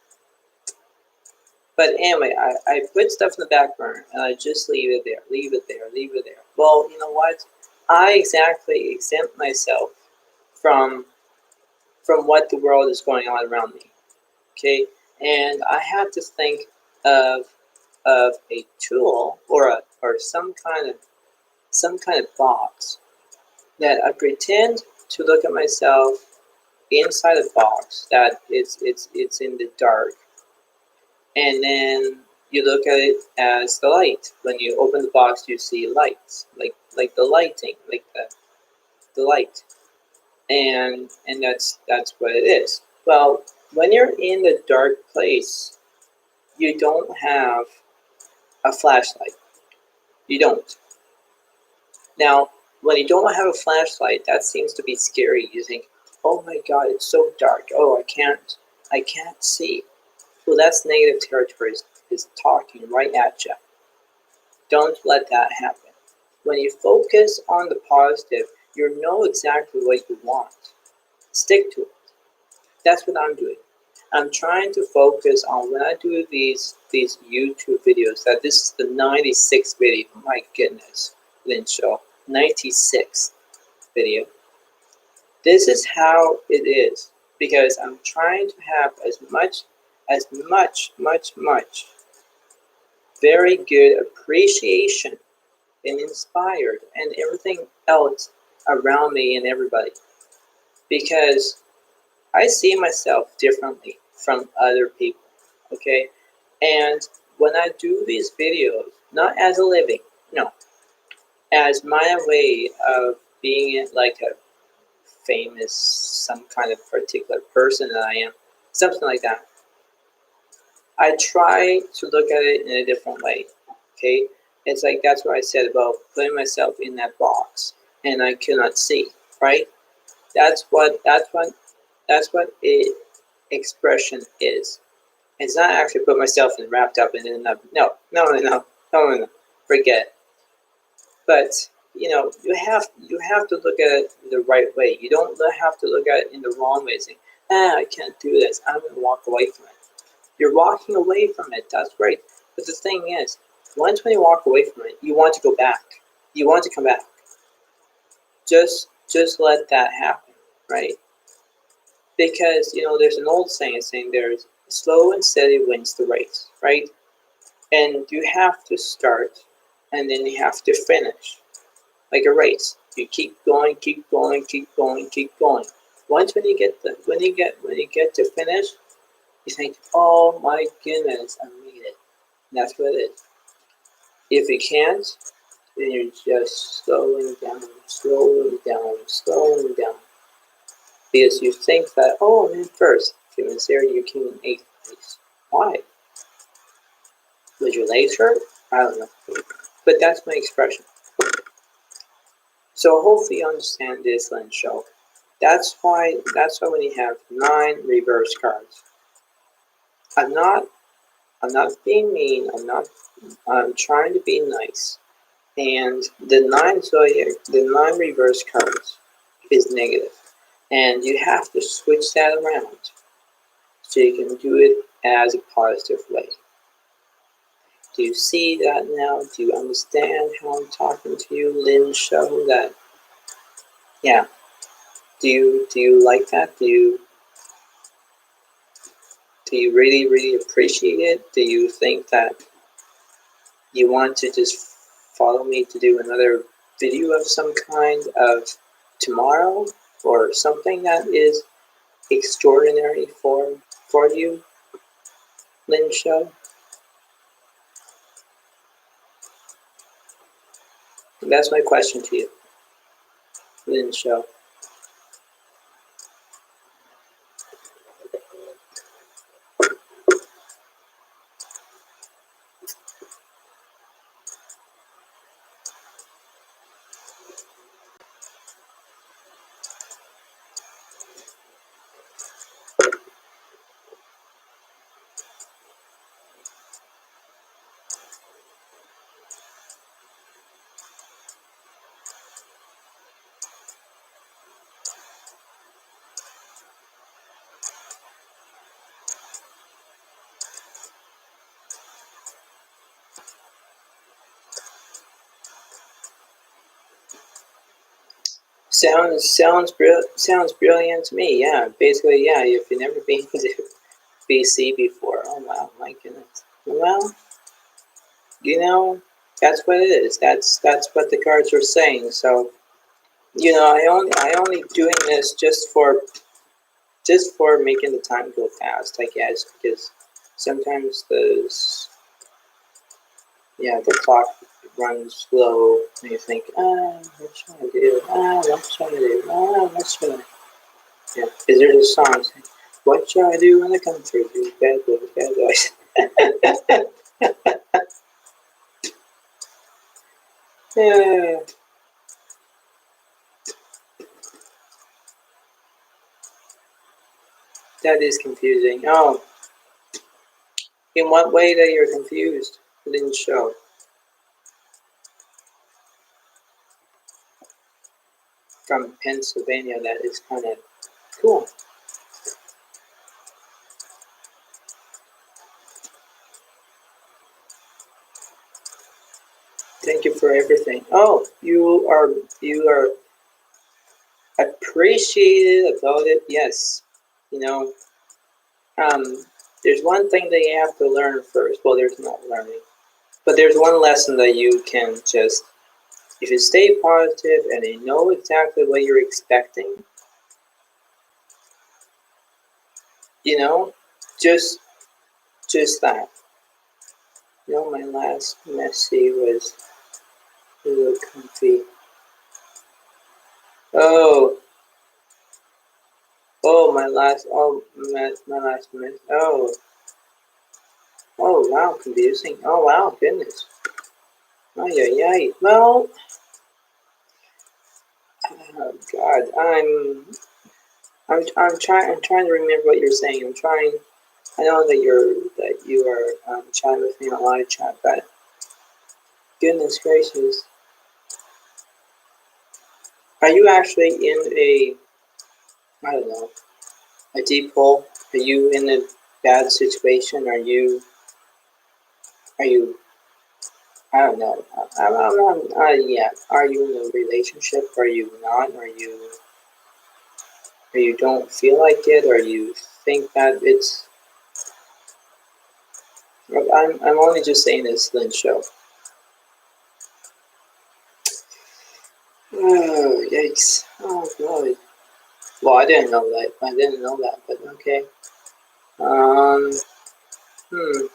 But anyway, I put stuff in the back burner, and I just leave it there. Well, you know what? I exactly exempt myself from what the world is going on around me. Okay, and I have to think of a tool or some kind of box that I pretend to look at myself inside a box that it's in the dark, and then you look at it as the light. When you open the box, you see lights, like the lighting, like the light. and that's what it is. Well, when you're in the dark place, you don't have a flashlight. You don't. Now, when you don't have a flashlight, that seems to be scary. You think, "Oh my God, it's so dark. Oh, I can't see." Well, that's negative territory is talking right at you. Don't let that happen. When you focus on the positive, you know exactly what you want. Stick to it. That's what I'm doing. I'm trying to focus on when I do these YouTube videos. That this is the 96th video. My goodness, Lynn Show, 96th video. This is how it is because I'm trying to have as much very good appreciation and inspired and everything else around me and everybody because I see myself differently from other people, okay? And when I do these videos, not as a living, no, as my way of being like a famous, some kind of particular person that I am, something like that. I try to look at it in a different way, okay? It's like that's what I said about putting myself in that box and I cannot see, right? That's what expression is. It's not actually put myself in wrapped up in another. No. Forget it. But you have to look at it the right way. You don't have to look at it in the wrong way. Saying, I can't do this. I'm going to walk away from it. You're walking away from it. That's great. But the thing is, once when you walk away from it, you want to go back. You want to come back. Just let that happen, right? Because there's an old saying there's slow and steady wins the race, right? And you have to start, and then you have to finish, like a race. You keep going, keep going, keep going, keep going. Once when you get to finish, you think, "Oh my goodness, I made it." And that's what it is. If you can't, then you're just slowing down, slowing down, slowing down. Because you think that, "Oh, I'm in first." If you there, you came in 8th place. Why? Was your legs hurt? I don't know. But that's my expression. So hopefully you understand this, Lynn Show. That's why when you have 9 reverse cards. I'm not being mean. I'm trying to be nice. And the 9 reverse cards is negative. And you have to switch that around so you can do it as a positive way. Do you see that now? Do you understand how I'm talking to you, Lynn Show? That, yeah. Do you like that? Do you really, really appreciate it? Do you think that you want to just follow me to do another video of some kind of tomorrow or something that is extraordinary for you, Lynn Show? That's my question to you, Lynn Show. Sounds brilliant to me. Yeah, basically, yeah. If you've never been to BC before, oh wow, my goodness. Well, that's what it is. That's what the cards are saying. So, I only doing this just for making the time go fast, I guess, because sometimes the clock runs slow, and you think, what should I do? What should I do? What should I? Yeah. Is there a song saying, "What shall I do when I come through you? Bad boys, bad boys." Yeah. That is confusing. Oh, in what way that you're confused? It didn't show. From Pennsylvania, that is kind of cool. Thank you for everything. Oh, you are appreciated about it. Yes, you know, there's one thing that you have to learn first. Well, there's not learning, but there's one lesson that you can just, if you stay positive and you know exactly what you're expecting, you know, just that. You know, my last messy was a little comfy. Oh, my last mess. Oh, wow, confusing. Oh, wow, goodness. Oh, yeah. Well, oh, God, I'm trying to remember what you're saying. I know that you are chatting with me on live chat, but goodness gracious, are you actually in I don't know, a deep hole? Are you in a bad situation? Are you, I don't know. Yeah. Are you in a relationship? Are you not? Or you don't feel like it? Or you think that it's, I'm only just saying this, Lynn show. Oh, yikes. Oh, God. Well, I didn't know that. But okay. Um, hmm.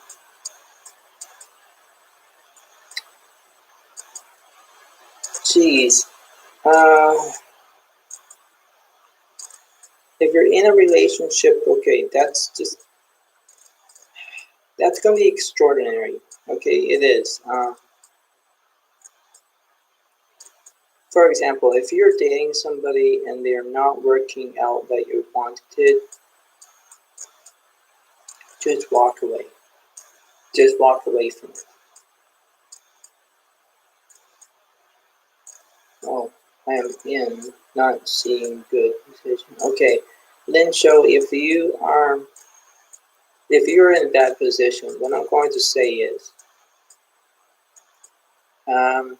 Jeez. Uh, if you're in a relationship, okay, that's gonna be extraordinary. Okay, it is. For example, if you're dating somebody and they're not working out that you wanted, just walk away. Just walk away from it. Oh, I am in not seeing good decision. Okay, then show if you're in that position, what I'm going to say is, um,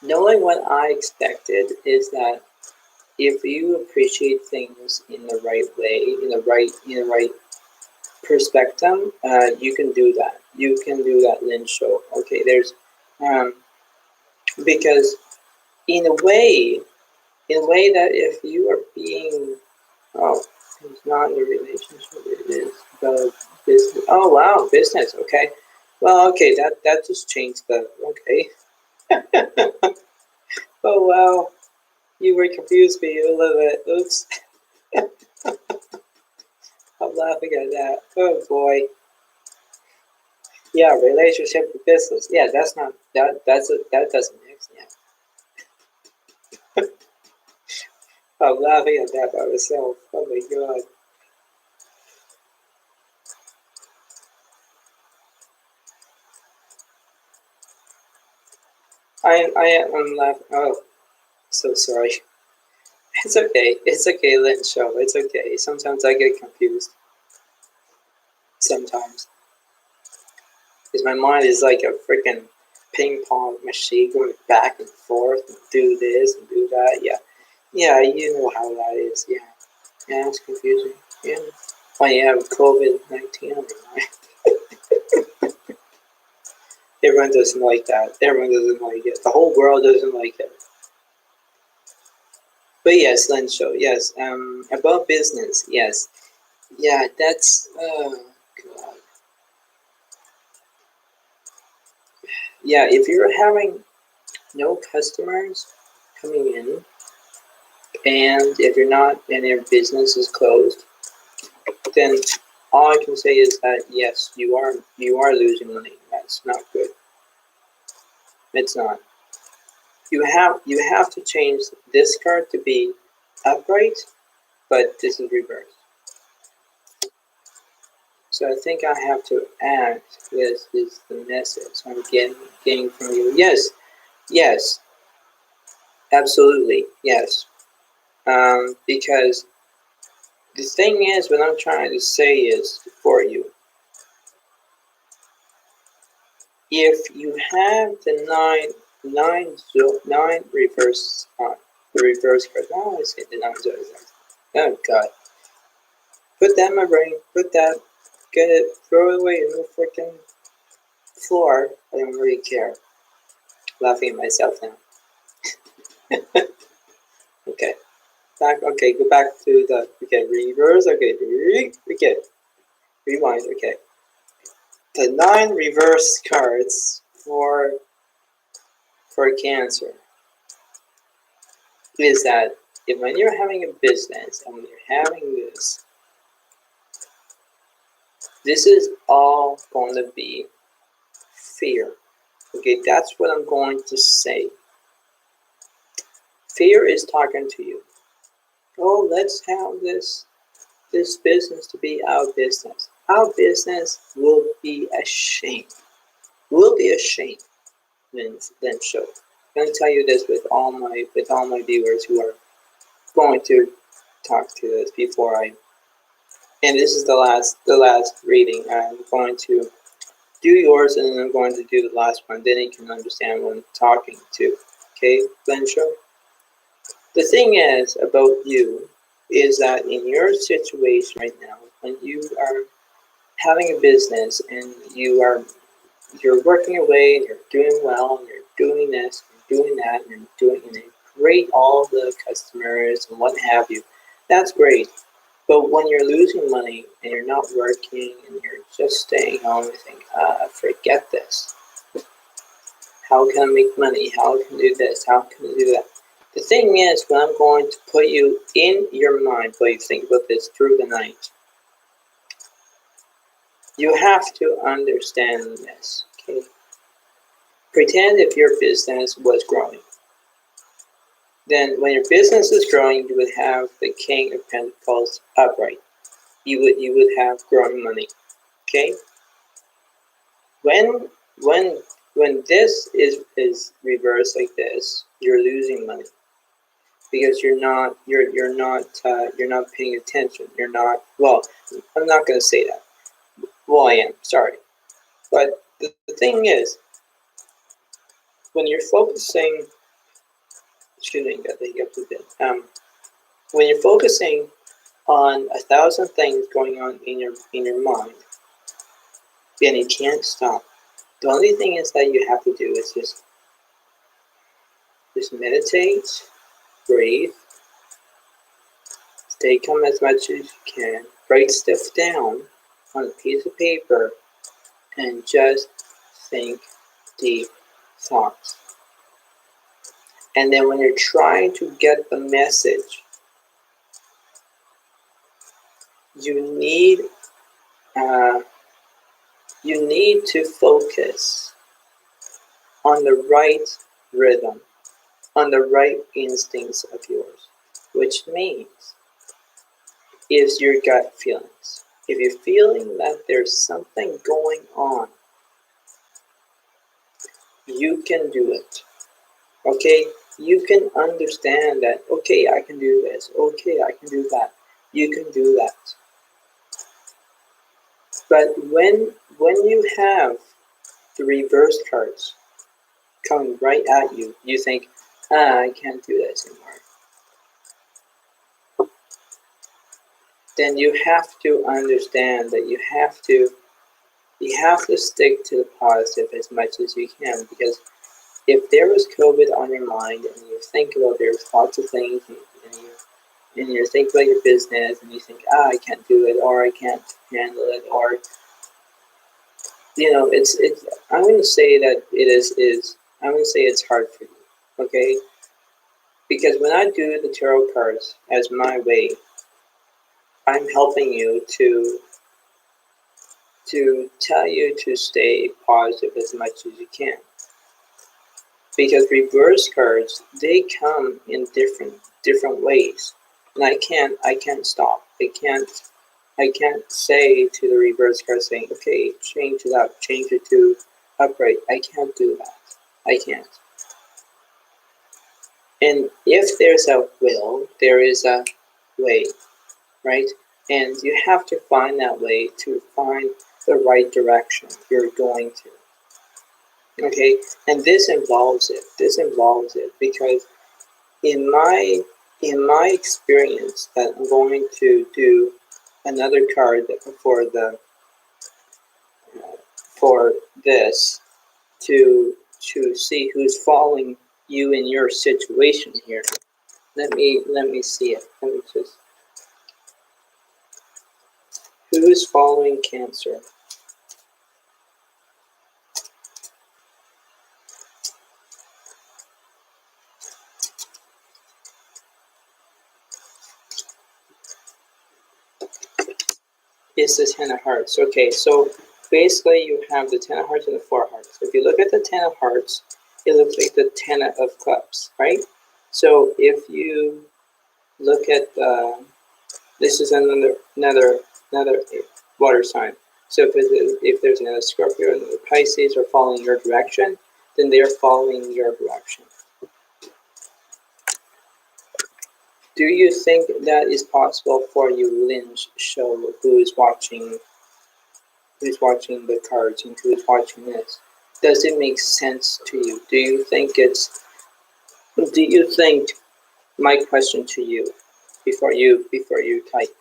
knowing what I expected is that if you appreciate things in the right way, in the right perspective, you can do that. You can do that, Lynn show. Okay, there's because in in a way that if you are being, oh, it's not a relationship, it is the business. Oh wow, business. Okay, well, okay, that just changed the okay. Oh wow, you were confused me a little bit. Oops, I'm laughing at that. Oh boy. Yeah, relationship to business. Yeah, that's not that doesn't mix. Yeah, I'm laughing at that by myself. Oh my god. I'm laughing. Oh, so sorry. It's okay. It's okay, Lynn show. It's okay. Sometimes I get confused. Sometimes, because my mind is like a freaking ping pong machine going back and forth and do this and do that. Yeah, yeah. You know how that is. Yeah, yeah. It's confusing. Yeah. When you have COVID-19 on your mind. Everyone doesn't like that. Everyone doesn't like it. The whole world doesn't like it. But yes, Lynn show. Yes. About business. Yes. Yeah. That's. Oh God. Yeah. If you're having no customers coming in, And if you're not and your business is closed, then all I can say is that yes, you are losing money. That's not good. It's not. You have to change this card to be upright, but this is reversed. So I think I have to act. This is the message I'm getting from you. Yes, yes, absolutely, yes. Because the thing is, what I'm trying to say is for you, if you have the nine reverse, the reverse card. Oh, I say the nine Zodiac Signs. Oh God, put that in my brain. Put that, get it, throw it away in the freaking floor. I don't really care. Laughing at myself now. Okay, back. Okay, go back to the. Okay, reverse. Okay, okay, rewind. Okay, the nine reverse cards for Cancer is that if when you're having a business and when you're having this is all going to be fear. Okay, that's what I'm going to say. Fear is talking to you. Oh, let's have this business to be our business. Our business will be a shame. Will be a shame then show. I'm going to tell you this with all my viewers who are going to talk to this before I. And this is the last reading. I'm going to do yours and then I'm going to do the last one. Then you can understand what I'm talking to. Okay, Glenn Show? The thing is about you is that in your situation right now, when you are having a business and you're working away and you're doing well and you're doing this, you're doing that, and you're doing and great all the customers and what have you, that's great. But when you're losing money and you're not working and you're just staying home, you think, forget this. How can I make money? How can I do this? How can I do that? The thing is, when I'm going to put you in your mind, while you think about this through the night, you have to understand this, okay? Pretend if your business was growing. Then when your business is growing, you would have the King of Pentacles upright. You would have growing money, okay? When this is reversed like this, you're losing money because you're not paying attention. You're not, well, I'm not going to say that. Well, I am, sorry. But the thing is, when you're focusing, excuse me, got the hiccups a bit. When you're focusing on 1,000 things going on in your mind, then you can't stop. The only thing is that you have to do is just meditate, breathe, stay calm as much as you can, write stuff down on a piece of paper, and just think deep thoughts. And then when you're trying to get the message, you need to focus on the right rhythm, on the right instincts of yours, which means is your gut feelings. If you're feeling that there's something going on, you can do it. Okay? You can understand that, okay, I can do this. Okay, I can do that. You can do that. But when you have the reverse cards coming right at you, you think, I can't do this anymore. Then you have to understand that you have to stick to the positive as much as you can, because if there was COVID on your mind and you think about there's lots of things and you think about your business and you think, I can't do it, or I can't handle it, or it's I'm going to say that I'm going to say it's hard for you, okay? Because when I do the tarot cards as my way, I'm helping you to tell you to stay positive as much as you can. Because reverse cards, they come in different ways, and I can't stop. I can't say to the reverse card saying, okay, change it up, change it to upright. I can't do that. I can't. And if there's a will, there is a way, right? And you have to find that way to find the right direction you're going to. Okay, and this involves it. This involves it because in my experience, that I'm going to do another card for this to see who's following you in your situation here. Let me see it. Let me just, who's following Cancer? Is the Ten of Hearts. Okay, so basically you have the Ten of Hearts and the Four of Hearts. If you look at the Ten of Hearts, it looks like the Ten of Cups, right? So if you look at this is another water sign. So if there's another Scorpio and the Pisces are following your direction, then they're following your direction. Do you think that is possible for you, Lynn's show, who is watching the cards and who's watching this? Does it make sense to you? Do you think my question to you before you type,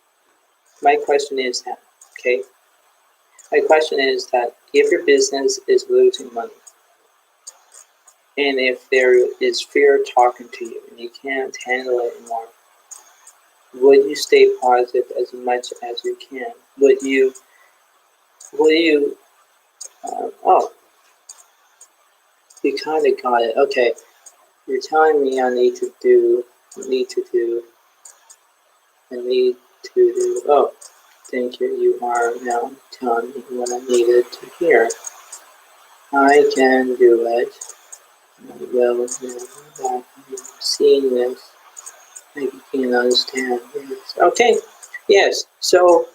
my question is that, okay? My question is that if your business is losing money, and if there is fear talking to you and you can't handle it anymore, would you stay positive as much as you can? Will you oh, you kind of got it. Okay, you're telling me I need to do, oh, thank you. You are now telling me what I needed to hear. I can do it. I will do that. I'm seeing this. I can understand this. Okay, yes. So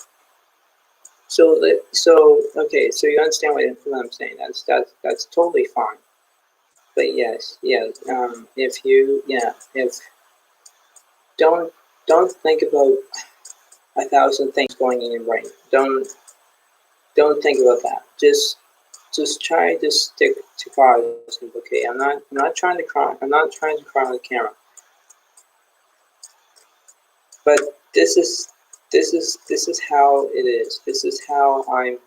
okay. So you understand what I'm saying. That's totally fine. But yes. If don't think about 1,000 things going in your brain. Don't think about that. Just try to stick to positive. Okay, I'm not trying to cry. I'm not trying to cry on the camera. But this is how it is. This is how I'm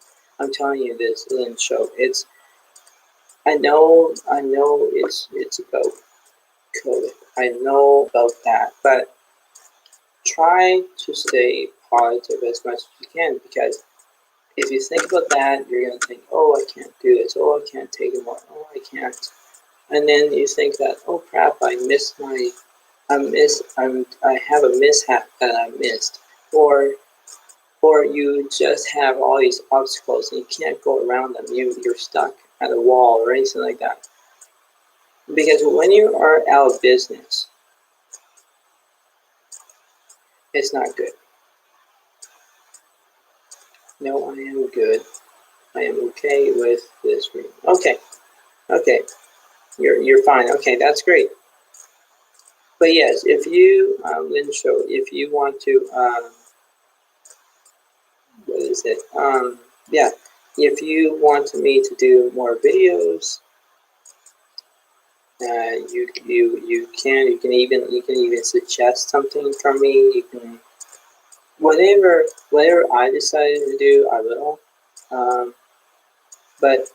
telling you this, Lynn show. I know it's about COVID. I know about that, but try to stay positive as much as you can, because if you think about that, you're gonna think, oh, I can't do this. Oh, I can't take it more. Oh, I can't. And then you think that, oh crap, I have a mishap that I missed, or you just have all these obstacles and you can't go around them. You're stuck at a wall or anything like that. Because when you are out of business, it's not good. No, I am good. I am okay with this room. Okay, you're fine. Okay, that's great. But yes, if you, Lynn show, if you want to, what is it? Yeah, if you want me to do more videos, you can even suggest something from me. You can, whatever I decided to do, I will. But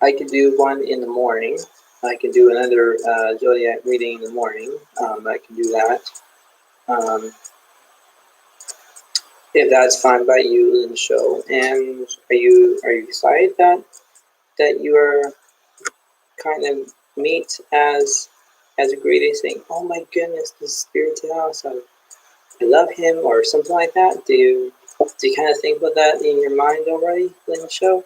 I could do one in the morning. I can do another Zodiac reading in the morning. I can do that. If that's fine by you in the show. And are you excited that you are kind of meet as has a great day saying, oh my goodness, this is Spirited House, I love him, or something like that? Do you kind of think about that in your mind already, Lynn Show?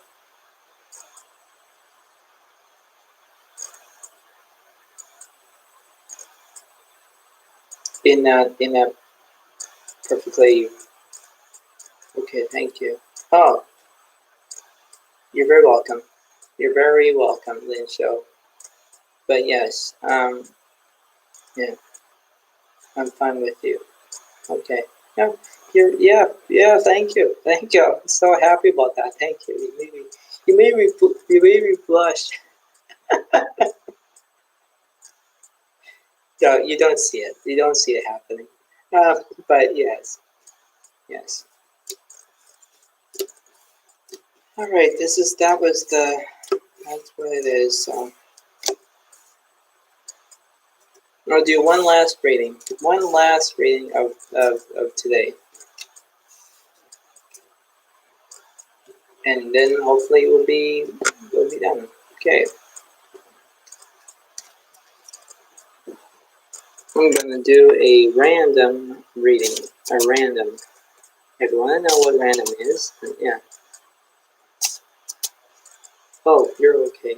In that perfectly. Okay, thank you. Oh, you're very welcome. You're very welcome, Lynn Show. But yes, yeah, I'm fine with you. Okay. Yeah, yeah. Thank you. I'm so happy about that. Thank you. You made me blush. No, you don't see it. You don't see it happening. But yes, yes. All right. That's what it is. So I'll do one last reading. One last reading of today, and then hopefully we'll be done. Okay. I'm gonna do a random reading. A random. If you want to know what random is, then yeah. Oh, you're okay.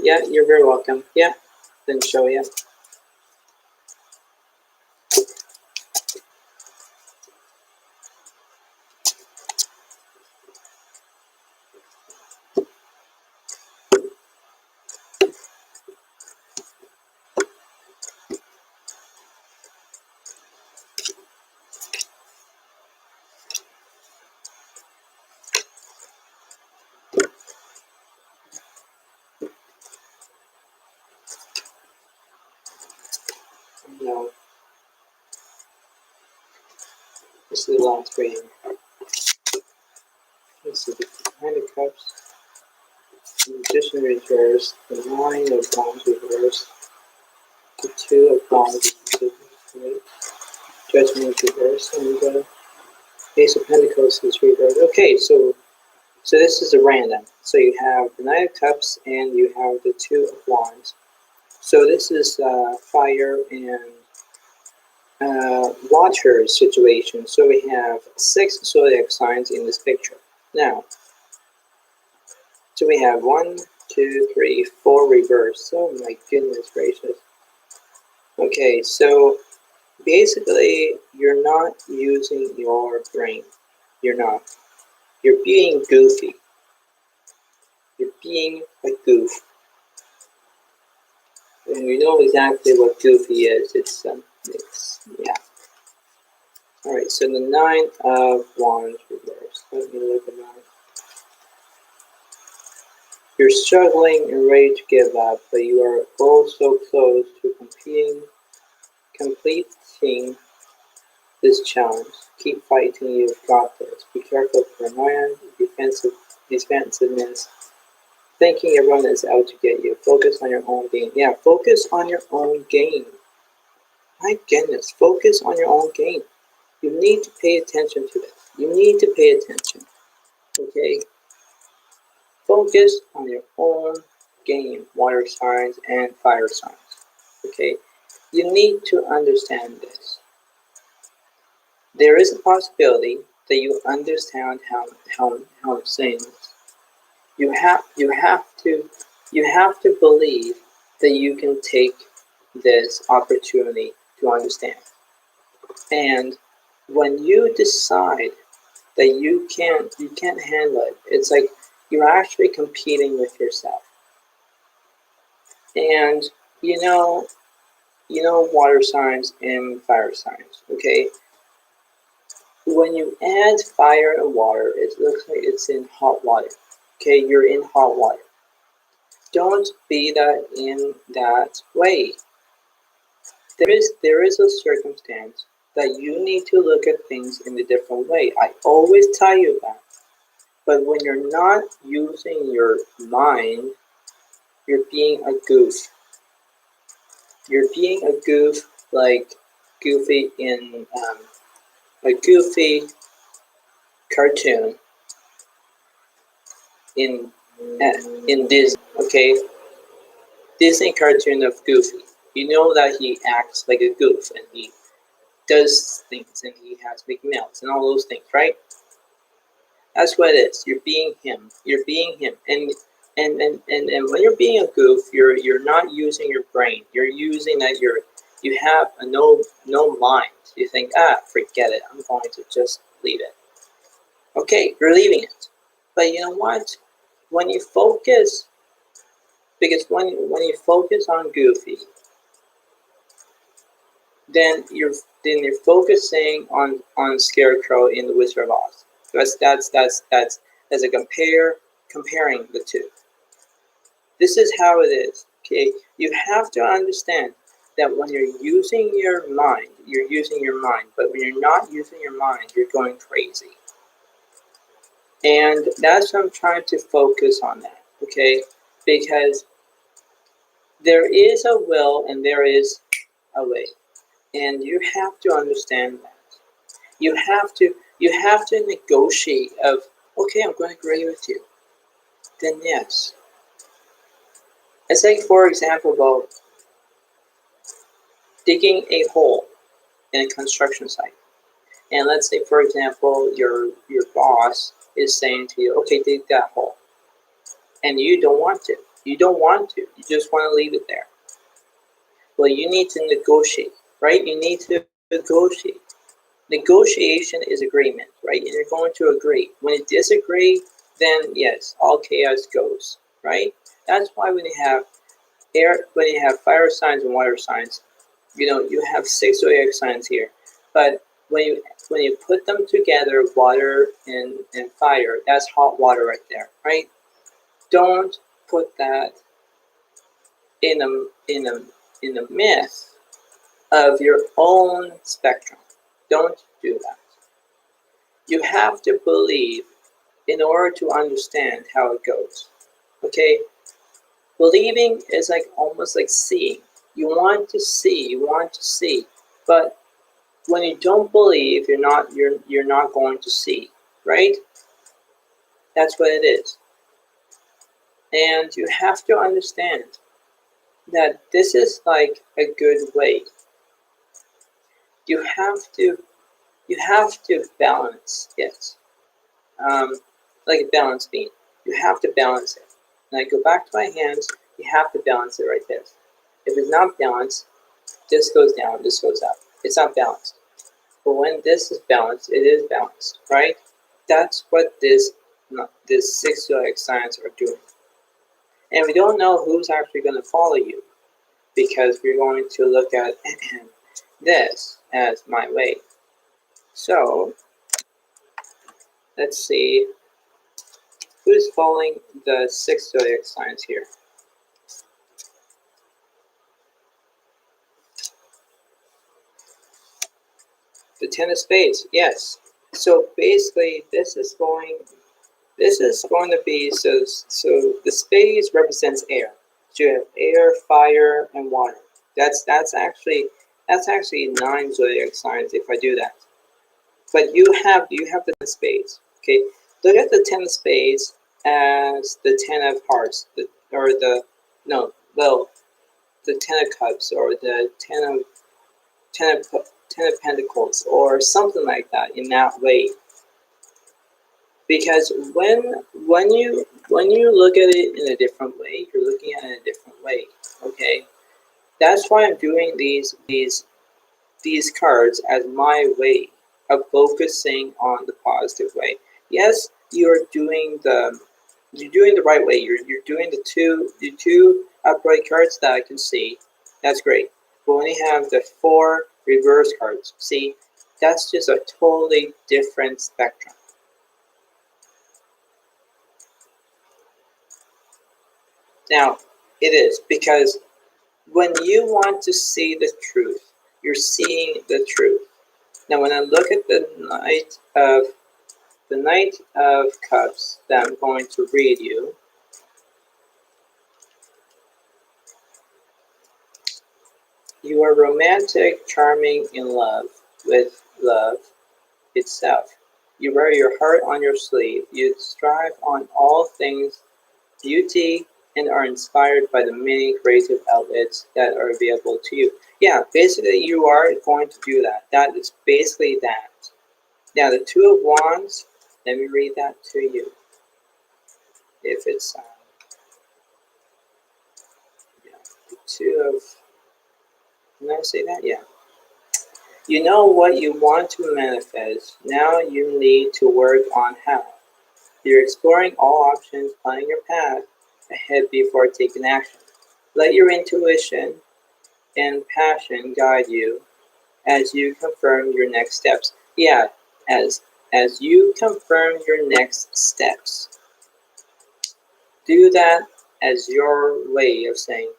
Yeah, you're very welcome. Yeah, then show you. No, this is the last reading. This is the Nine of Cups, the Magician reversed, the Nine of Wands reversed, the Two of Wands reversed, Judgment reversed, and the Ace of Pentacles is reversed. Okay, so this is a random. So you have the Nine of Cups and you have the Two of Wands. So this is fire and water situation. So we have 6 zodiac signs in this picture. Now, so we have 1, 2, 3, 4 reversed. Oh my goodness gracious. Okay, so basically you're not using your brain. You're not. You're being goofy. You're being a goof. And you know exactly what goofy is. It's yeah. Alright, so the 9 of Wands reversed. Let me look at that. You're struggling and ready to give up, but you are all so close to completing this challenge. Keep fighting, you've got this. Be careful of paranoia, defensiveness, thinking everyone is out to get you. Focus on your own game. Yeah, focus on your own game. My goodness, focus on your own game. You need to pay attention to this. You need to pay attention. Okay? Focus on your own game, water signs and fire signs. Okay? You need to understand this. There is a possibility that you understand how I'm saying this. You have to believe that you can take this opportunity to understand. And when you decide that you can't handle it, it's like you're actually competing with yourself. And you know water signs and fire signs, okay? When you add fire and water, it looks like it's in hot water. Okay, you're in hot water. Don't be that in that way. There is a circumstance that you need to look at things in a different way. I always tell you that. But when you're not using your mind, you're being a goof. You're being a goof, like Goofy in a Goofy cartoon in in Disney, okay? Disney cartoon of Goofy. You know that he acts like a goof and he does things and he has big mouths and all those things, right? That's what it is. You're being him. You're being him. And when you're being a goof, you're not using your brain. You're using that you have a no mind. You think, forget it. I'm going to just leave it. Okay, you're leaving it. But you know what? When you focus, because when you focus on Goofy, then you're focusing on Scarecrow in the Wizard of Oz. That's a comparing the two. This is how it is. Okay, you have to understand that when you're using your mind, you're using your mind. But when you're not using your mind, you're going crazy. And that's what I'm trying to focus on that. Okay, because there is a will and there is a way, and you have to understand that. You have to negotiate of, okay, I'm going to agree with you. Then yes. Let's take for example about digging a hole in a construction site. And let's say for example your boss is saying to you, okay, dig that hole. And you don't want to. You don't want to. You just want to leave it there. Well, you need to negotiate, right? You need to negotiate. Negotiation is agreement, right? And you're going to agree. When you disagree, then yes, all chaos goes, right? That's why when you have fire signs and water signs, you have 6 zodiac signs here. But when you put them together, water and fire, that's hot water right there, right? Don't put that in a myth of your own spectrum. Don't do that. You have to believe in order to understand how it goes. Okay? Believing is like almost like seeing. You want to see, but when you don't believe, you're not going to see, right? That's what it is. And you have to understand that this is like a good way. You have to balance it. Like a balance beam. You have to balance it. And I go back to my hands, you have to balance it right there. If it's not balanced, this goes down, this goes up. It's not balanced. But when this is balanced, it is balanced, right? That's what this 6 zodiac signs are doing. And we don't know who's actually going to follow you, because we're going to look at this as my way. So let's see who's following the 6 zodiac signs here. The 10 of spades, yes. So basically, this is going to be, so the spades represents air. So you have air, fire, and water. That's actually 9 zodiac signs if I do that. But you have the 10 of spades. Okay, look at the 10 of spades as the 10 of hearts, the 10 of cups, or the 10 of pentacles, or something like that in that way. Because when you look at it in a different way, you're looking at it in a different way. Okay, that's why I'm doing these cards as my way of focusing on the positive way. Yes, you're doing the right way. You're doing the two upright cards that I can see. That's great. But when you have the 4 reverse cards, see, that's just a totally different spectrum. Now, it is because when you want to see the truth, you're seeing the truth. Now, when I look at the Knight of Cups that I'm going to read you, you are romantic, charming, in love with love itself. You wear your heart on your sleeve. You strive on all things beauty, and are inspired by the many creative outlets that are available to you. Yeah, basically you are going to do that. That is basically that. Now the Two of Wands, let me read that to you. If it's yeah, the Two of, can I say that? Yeah. You know what you want to manifest. Now you need to work on how. You're exploring all options, planning your path ahead before taking action. Let your intuition and passion guide you as you confirm your next steps. Yeah, as you confirm your next steps. Do that as your way of saying,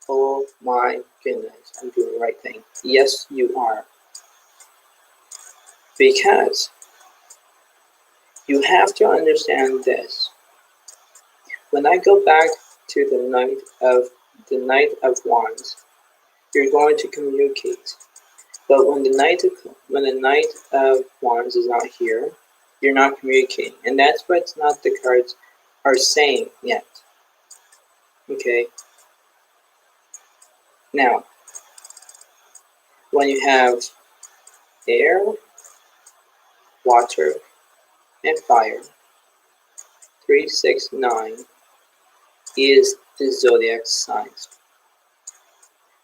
oh my goodness, I'm doing the right thing. Yes, you are. Because you have to understand this. When I go back to the Knight of Wands, you're going to communicate. But when the Knight of Wands is not here, you're not communicating. And that's what not the cards are saying yet. Okay. Now, when you have air, water, and fire, 369 is the Zodiac Signs.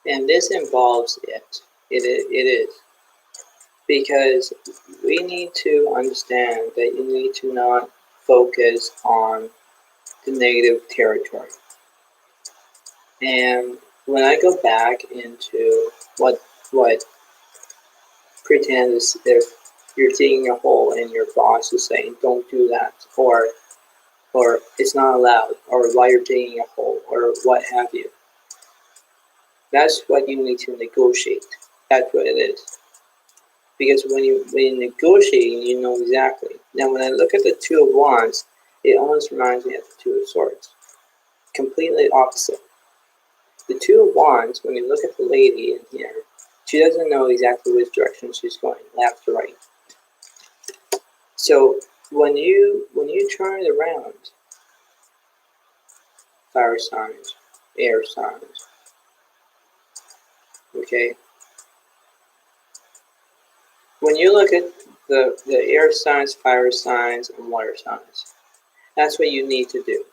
And this involves it. It is. Because we need to understand that you need to not focus on the negative territory. And when I go back into what pretend as if you're digging a hole and your boss is saying don't do that, or it's not allowed, or why you're digging a hole, or what have you. That's what you need to negotiate. That's what it is. Because when you negotiate, you know exactly. Now, when I look at the Two of Wands, it almost reminds me of the Two of Swords. Completely opposite. The Two of Wands, when you look at the lady in here, she doesn't know exactly which direction she's going, left or right. So when you turn it around, fire signs, air signs, okay? When you look at the air signs, fire signs, and water signs, that's what you need to do.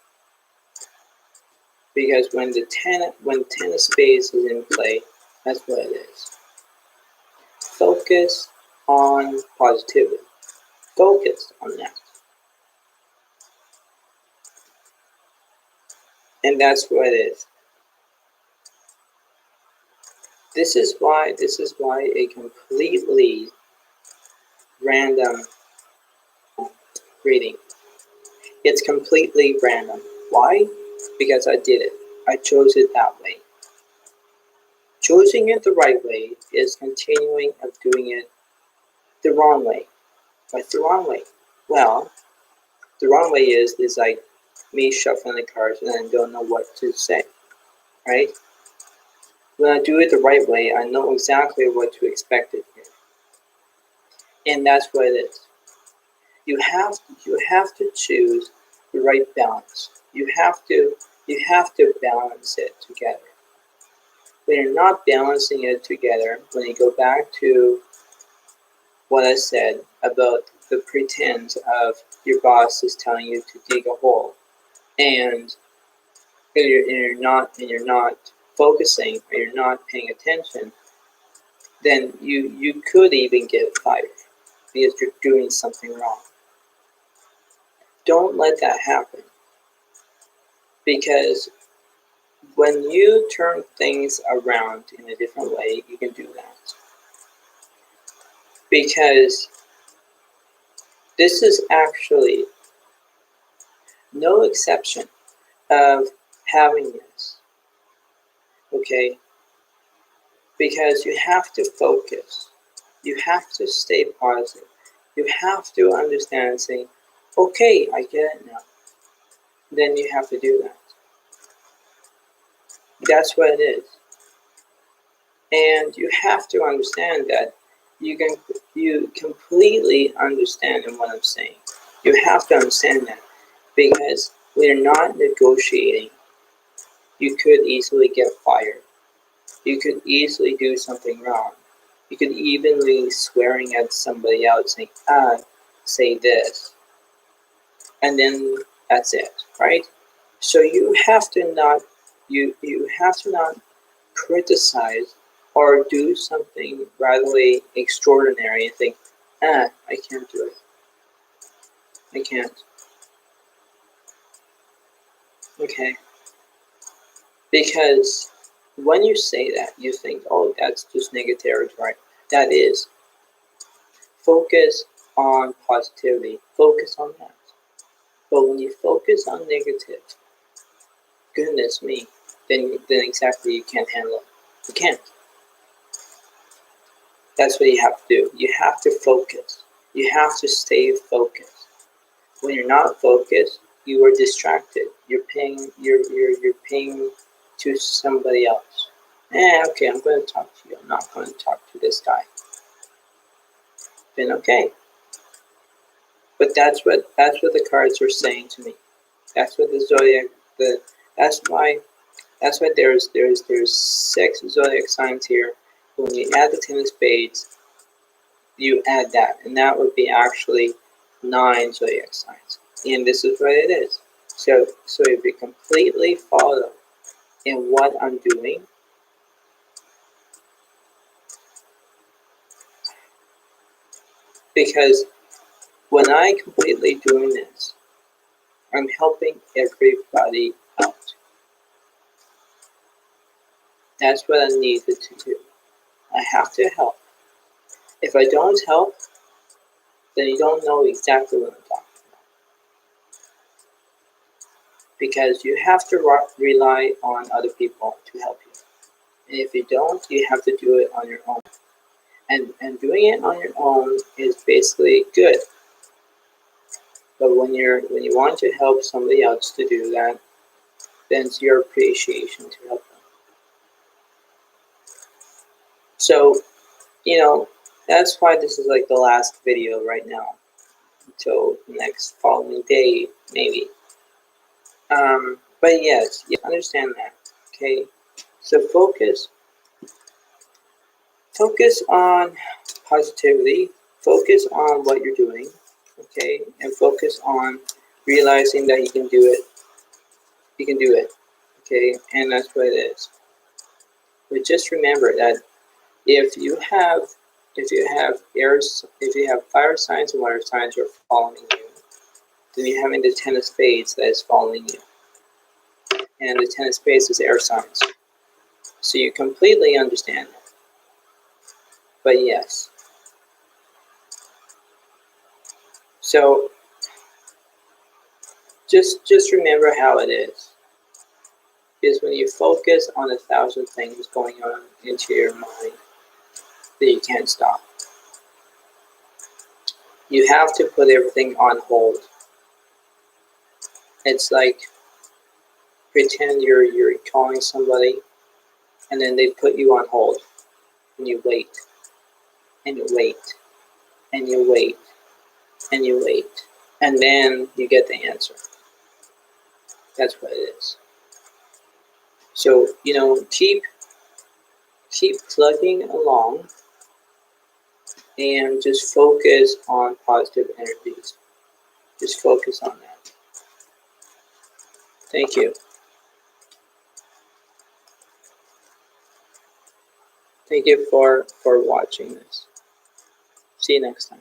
Because when ten of spades is in play, that's what it is. Focus on positivity. Focus on that. And that's what it is. This is why a completely random reading. It's completely random. Why? Because I did it. I chose it that way. Choosing it the right way is continuing of doing it the wrong way. What's the wrong way? Well, the wrong way is like me shuffling the cards and I don't know what to say, right? When I do it the right way, I know exactly what to expect it here. And that's what it is. You have to choose the right balance. You have to balance it together. When you're not balancing it together, when you go back to what I said about the pretense of your boss is telling you to dig a hole, and you're not focusing, or you're not paying attention, then you could even get fired because you're doing something wrong. Don't let that happen, because when you turn things around in a different way, you can do that. Because this is actually no exception of having this, okay? Because you have to focus. You have to stay positive. You have to understand and say, okay, I get it now. Then you have to do that. That's what it is. And you have to understand that you completely understand in what I'm saying. You have to understand that, because When you're not negotiating, you could easily get fired. You could easily do something wrong. You could even be swearing at somebody else saying, say this. And then that's it, right? So you have to not criticize or do something radically extraordinary and think, I can't do it. I can't. Okay. Because when you say that, you think, oh, that's just negative territory. That is. Focus on positivity. Focus on that. But when you focus on negative, goodness me, then exactly you can't handle it. You can't. That's what you have to do. You have to focus. You have to stay focused. When you're not focused, you are distracted. You're paying to somebody else. Okay, I'm going to talk to you. I'm not going to talk to this guy. Then okay. But that's what the cards are saying to me. That's what the zodiac that's why there's 6 zodiac signs here. When you add the 10 of spades, you add that, and that would be actually 9 zodiac signs. And this is what it is. So if you completely follow in what I'm doing, because when I completely doing this, I'm helping everybody out. That's what I needed to do. I have to help. If I don't help, then you don't know exactly what I'm talking about. Because you have to rely on other people to help you. And if you don't, you have to do it on your own. And doing it on your own is basically good. But when you want to help somebody else to do that, then it's your appreciation to help them. So, that's why this is like the last video right now. Until the next following day, maybe. But yes, understand that. Okay. So focus on positivity. Focus on what you're doing. Okay, and focus on realizing that you can do it. You can do it. Okay, and that's what it is. But just remember that if you have fire signs and water signs are following you, then you're having the 10 of spades that is following you. And the 10 of spades is air signs. So you completely understand that. But yes. So just remember how it is. Because when you focus on 1,000 things going on into your mind, that you can't stop. You have to put everything on hold. It's like pretend you're calling somebody and then they put you on hold and you wait and you wait and you wait and you wait and then you get the answer. That's what it is. So, keep plugging along and just focus on positive energies. Just focus on that. Thank you. Thank you for watching this. See you next time.